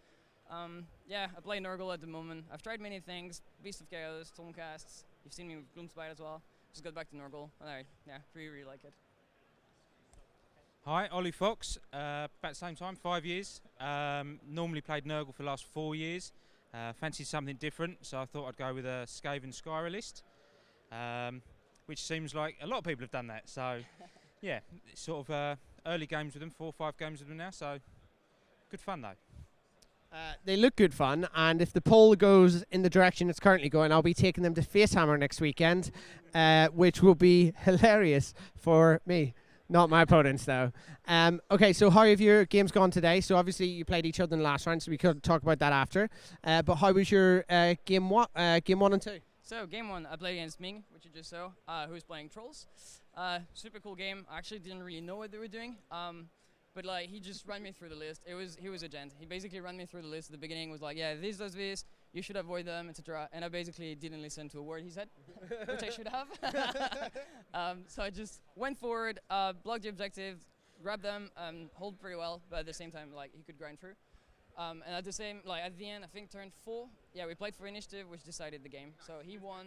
Yeah, I play Nurgle at the moment. I've tried many things: Beast of Chaos, Stormcasts. You've seen me with Gloomspite as well. Just got back to Nurgle. Yeah, really like it. Hi, Ollie Fox. About the same time, 5 years. Normally played Nurgle for the last 4 years. Fancied something different, so I thought I'd go with a Skaven Skyralist, which seems like a lot of people have done that. So, yeah, it's sort of early games with them, 4 or 5 games with them now. So, good fun though. They look good fun, and if the poll goes in the direction it's currently going, I'll be taking them to Facehammer next weekend, which will be hilarious for me. Not my opponents, though. Okay, so how have your games gone today? So obviously you played each other in the last round, so we could talk about that after. But how was your game 1 and 2? So game 1, I played against Ming, which you just saw, who's playing Trolls. Super cool game. I actually didn't really know what they were doing. But like he just ran me through the list. He was a gent. He basically ran me through the list at the beginning. Was like, yeah, this does this. You should avoid them, etc. And I basically didn't listen to a word he said, which I should have. So I just went forward, blocked the objective, grabbed them, hold pretty well, but at the same time, like he could grind through. And at the end, I think turn 4, yeah, we played for initiative, which decided the game. So he won,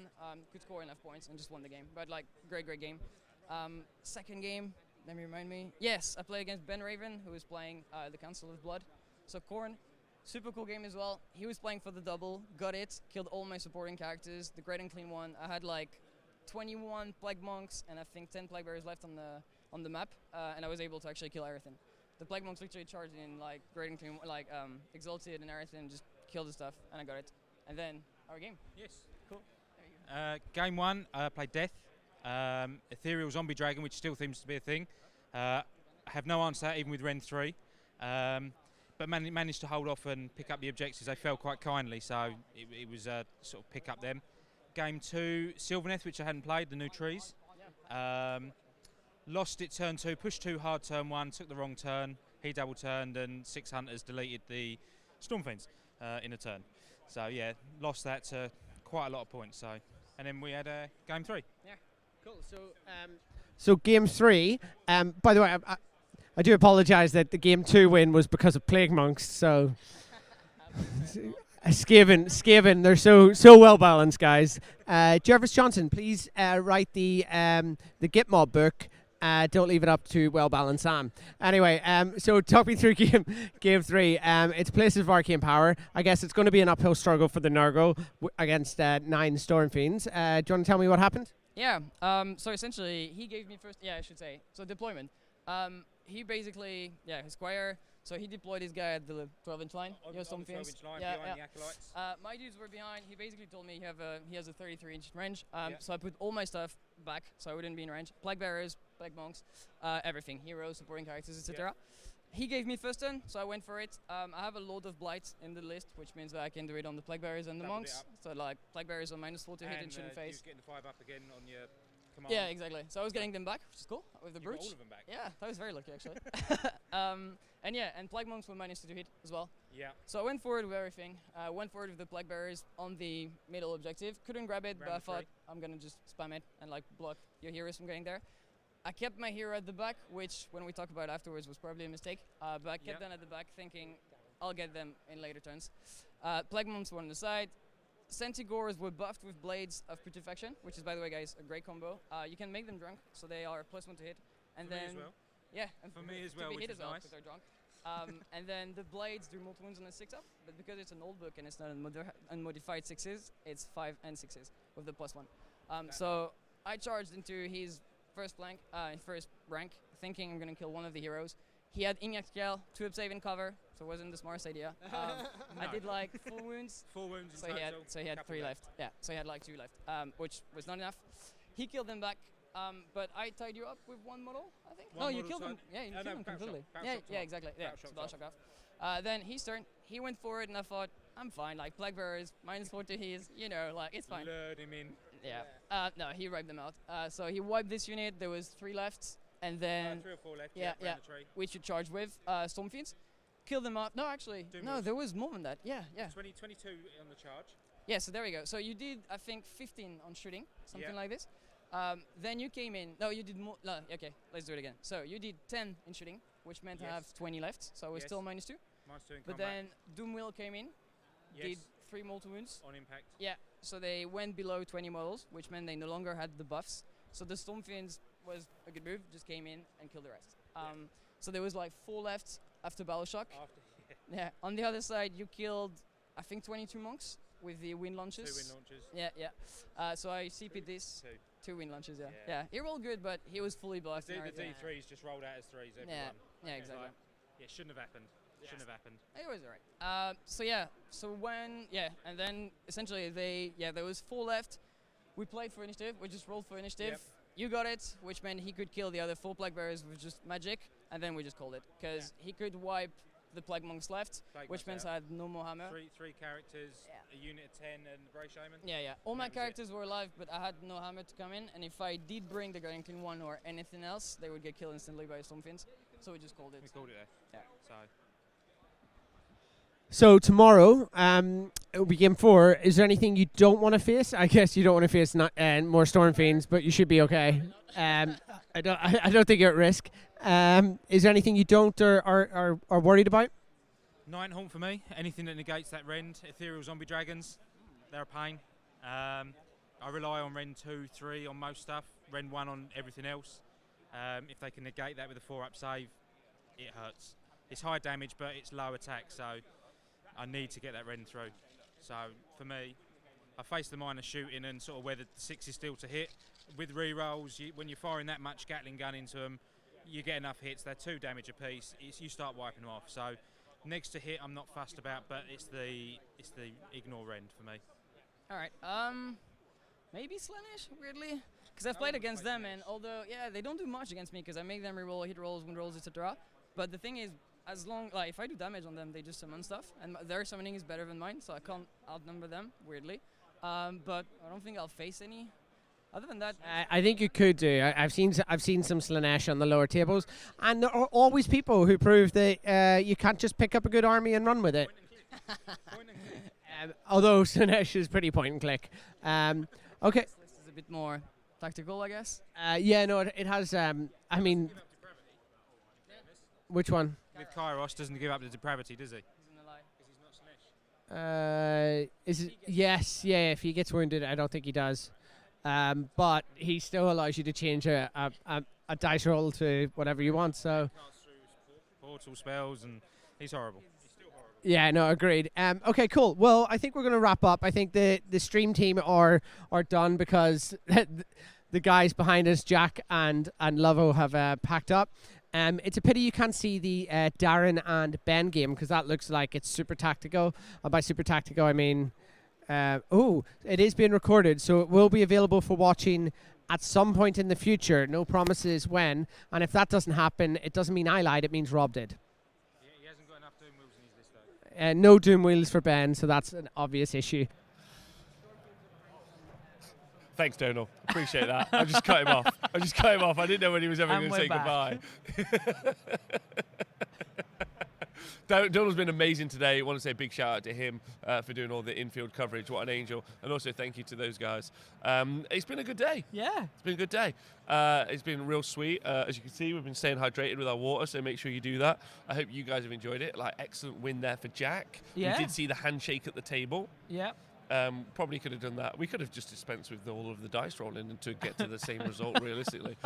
could score enough points, and just won the game. But like, great game. Second game, let me remind me. Yes, I played against Ben Raven, who was playing the Council of Blood. So Khorne, Super cool game as well. He was playing for the double, got it, killed all my supporting characters. The Great and Clean one. I had like 21 Plague Monks and I think 10 Plague Bearers left on the map, and I was able to actually kill everything. The Plague Monks literally charged in like Great and Clean, like Exalted and everything, just killed the stuff, and I got it. And then our game. Yes. Cool. Game 1, I played Death. Ethereal Zombie Dragon, which still seems to be a thing. I have no answer even with Ren 3. But managed to hold off and pick up the objectives. They fell quite kindly, so it was sort of pick up them. Game 2, Sylvaneth, which I hadn't played, the new trees. Lost it turn 2, pushed too hard turn 1, took the wrong turn. He double turned and 6 hunters deleted the Stormfiends in a turn. So yeah, lost that to quite a lot of points. So, and then we had game 3. Yeah. Cool. So game 3. By the way, I do apologise that the game 2 win was because of Plague Monks. So Skaven, they're so well balanced, guys. Jervis Johnson, please write the Gitmob book. Don't leave it up to well balanced Sam. Anyway, so talk me through game 3. It's Places of Arcane Power. I guess it's going to be an uphill struggle for the Nurgle against 9 Stormfiends. Do you want to tell me what happened? Yeah. So essentially, he gave me first. Yeah, I should say. So deployment. He basically, his squire. So he deployed his guy at the 12-inch line. On the 12-inch line behind the acolytes. My dudes were behind. He basically told me he has a 33-inch range. So I put all my stuff back, so I wouldn't be in range. Plague Bearers, Plague Monks, everything. Heroes, supporting characters, etc. He gave me first turn, so I went for it. I have a load of blights in the list, which means that I can do it on the Plague Bearers and the Monks. So like Plague Bearers are -4 to hit and shouldn't face. Getting the 5 up again on your command. Yeah, exactly. So I was getting them back, which is cool, with the You got brooch. all of them back. Yeah, that was very lucky actually. And Plague Monks were -2 to hit as well. Yeah. So I went forward with everything. Went forward with the Plague Bearers on the middle objective. Couldn't grab it, but I thought I'm gonna just spam it and like block your heroes from getting there. I kept my hero at the back, which when we talk about afterwards was probably a mistake. But I kept them at the back, thinking I'll get them in later turns. Plague Monks were on the side. Centigores were buffed with Blades of Putrefaction, which is, by the way, guys, a great combo. You can make them drunk, so they are +1 to hit. And For then me as well. yeah, and For me as to well, be which hit is as well, nice. because they're drunk. And then the Blades do multiple wounds on a 6-up, but because it's an old book and it's not unmodified 6s, it's 5 and 6s with the +1. So I charged into his first rank, thinking I'm going to kill one of the heroes. He had Ignax Gale, 2-up save in cover, so it wasn't the smartest idea. I did like 4 wounds. 4 wounds in So total. he had 3 left. Yeah, so he had like 2 left, which was not enough. He killed them back, but I tied you up with 1 model, I think. One No, you model killed tied. them. Yeah, you killed them Battle completely. shock, Yeah, battle yeah, shock exactly. off. Yeah, Battle shock battle shock off. Then his turn. He went forward, and I thought, I'm fine. Like Plague Bearers, -4 to his, like it's fine. Lured him in. Yeah. No, he wiped them out. So he wiped this unit. There was 3 left, and then 3 or 4 left. yeah, round the tree. we should charge with Stormfiends. Kill them out. No, actually, Doom no, Wheels. there was more than that. Yeah. 22 on the charge. Yeah, so there we go. So you did, I think, 15 on shooting, something like this. Then you came in. No, you did more. No, okay, let's do it again. So you did 10 in shooting, which meant I have 20 left. So I was still -2. -2 in But combat. then Doomwheel came in, Yes. did 3 mortal wounds. On impact. Yeah, so they went below 20 models, which meant they no longer had the buffs. So the Stormfiends was a good move, just came in and killed the rest. So there was like 4 left after Battle Shock. Yeah, on the other side, you killed, I think, 22 monks with the wind launches. 2 wind launches. Yeah. So I CP'd this. 2 wind launches, yeah. He rolled good, but he was fully buffed. The and everything. D3s just rolled out as 3s, everyone. Yeah, exactly. Yeah, shouldn't have happened. Shouldn't have happened. It was alright. And then essentially there was 4 left. We played for initiative. We just rolled for initiative. Yep. You got it, which meant he could kill the other 4 Plague Bearers with just magic, and then we just called it because he could wipe the Plague Monks left, which means I had no more hammer. 3 characters, a unit of 10, and the Bray Shaman. Yeah. All my That was it. characters were alive, but I had no hammer to come in, and if I did bring the Guardian Clean one or anything else, they would get killed instantly by Stormfiends. So we just called it. We called it there. Yeah. So tomorrow, it'll be game 4. Is there anything you don't want to face? I guess you don't want to face more Stormfiends, but you should be okay. I don't think you're at risk. Is there anything you don't or are worried about? Night Haunt for me. Anything that negates that rend. Ethereal Zombie Dragons. They're a pain. I rely on Rend 2, 3 on most stuff. Rend 1 on everything else. If they can negate that with a 4-up save, it hurts. It's high damage, but it's low attack, so I need to get that rend through. So for me, I face the minor shooting and sort of where the 6 is still to hit. With re-rolls, when you're firing that much Gatling gun into them, you get enough hits. They're 2 damage apiece. You start wiping them off. So next to hit, I'm not fussed about, but it's the ignore rend for me. All right. Maybe Slaanesh, weirdly, because I've played against them, and although they don't do much against me because I make them reroll hit rolls, win rolls, etc. But the thing is, as long if I do damage on them, they just summon stuff, and their summoning is better than mine, so I can't outnumber them. Weirdly, but I don't think I'll face any. Other than that, I think you could do. I've seen some Slaanesh on the lower tables, and there are always people who prove that you can't just pick up a good army and run with it. Although Slaanesh is pretty point and click. Okay. this list is a bit more tactical, I guess. Yeah, no, it has. I mean, which one? With Kairos, doesn't give up the depravity, does he? He's in the lie. Is it? Yes, yeah. If he gets wounded, I don't think he does. But he still allows you to change a dice roll to whatever you want. So. Portal spells, and he's horrible. Yeah, no, agreed. Okay, cool. Well, I think we're going to wrap up. I think the stream team are done because the guys behind us, Jack and Lovo, have packed up. It's a pity you can't see the Darren and Ben game because that looks like it's super tactical. By super tactical, I mean, it is being recorded, so it will be available for watching at some point in the future. No promises when. And if that doesn't happen, it doesn't mean I lied. It means Rob did. He hasn't got enough doom moves in his list, though. No doom wheels for Ben, so that's an obvious issue. Thanks, Donal. Appreciate that. I just cut him off. I didn't know when he was ever And going to say we're back. goodbye. Donal's been amazing today. I want to say a big shout out to him for doing all the infield coverage. What an angel. And also thank you to those guys. It's been a good day. Yeah. It's been a good day. It's been real sweet. As you can see, we've been staying hydrated with our water, so make sure you do that. I hope you guys have enjoyed it. Excellent win there for Jack. Yeah. We did see the handshake at the table. Yeah. Probably could have done that. We could have just dispensed with all of the dice rolling and to get to the same result realistically.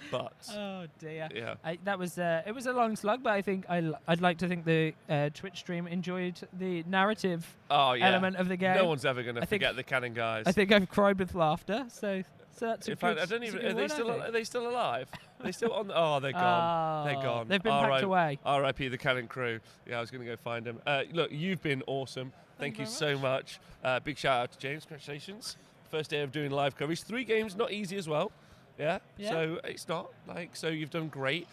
But Oh dear. yeah, That was it was a long slug, but I think I'd like to think the Twitch stream enjoyed the narrative element of the game. No one's ever going I to think- forget the cannon guys. I think I've cried with laughter. So that's a In fact, good, I don't that's a even. good Are they word, I still? think. Are they still alive? Are they still on? Oh, they're gone. They're Oh, gone. They've been packed away. R.I.P. the cannon crew. Yeah, I was going to go find them. Look, you've been awesome. Thank you very so much. Big shout out to James. Congratulations. First day of doing live coverage. 3 games, not easy as well. Yeah. Yeah. So it's not so you've done great.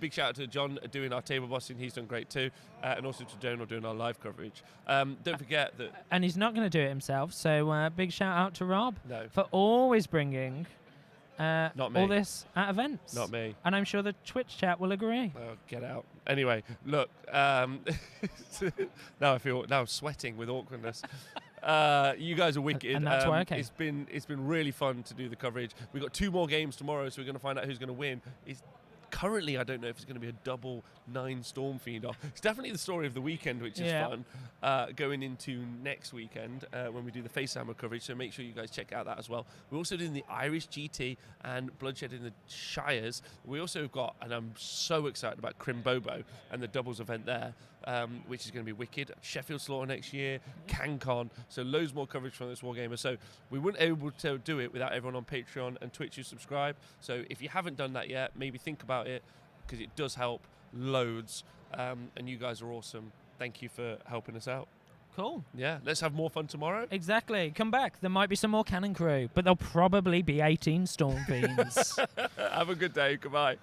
Big shout out to John doing our table bossing. He's done great too. And also to Donal doing our live coverage. Don't forget that. And he's not going to do it himself. So big shout out to Rob No, for always bringing Not me. all this at events. not me. And I'm sure the Twitch chat will agree. Oh, get out. Anyway, look. Now I'm sweating with awkwardness. You guys are wicked. And that's why I came. It's been really fun to do the coverage. We've got 2 more games tomorrow, so we're going to find out who's going to win. Currently, I don't know if it's going to be a double 9 Storm Fiend off. It's definitely the story of the weekend, which is fun. Going into next weekend when we do the Face Hammer coverage, so make sure you guys check out that as well. We're also doing the Irish GT and Bloodshed in the Shires. We also have got, and I'm so excited about Crimbobo and the doubles event there, which is going to be wicked. Sheffield Slaughter next year, CanCon, so loads more coverage from this Wargamer. So we wouldn't be able to do it without everyone on Patreon and Twitch who subscribe. So if you haven't done that yet, maybe think about it, because it does help loads. And you guys are awesome. Thank you for helping us out. Cool. Yeah, let's have more fun tomorrow. Exactly. Come back. There might be some more Cannon Crew, but there'll probably be 18 Storm Fiends. Have a good day. Goodbye.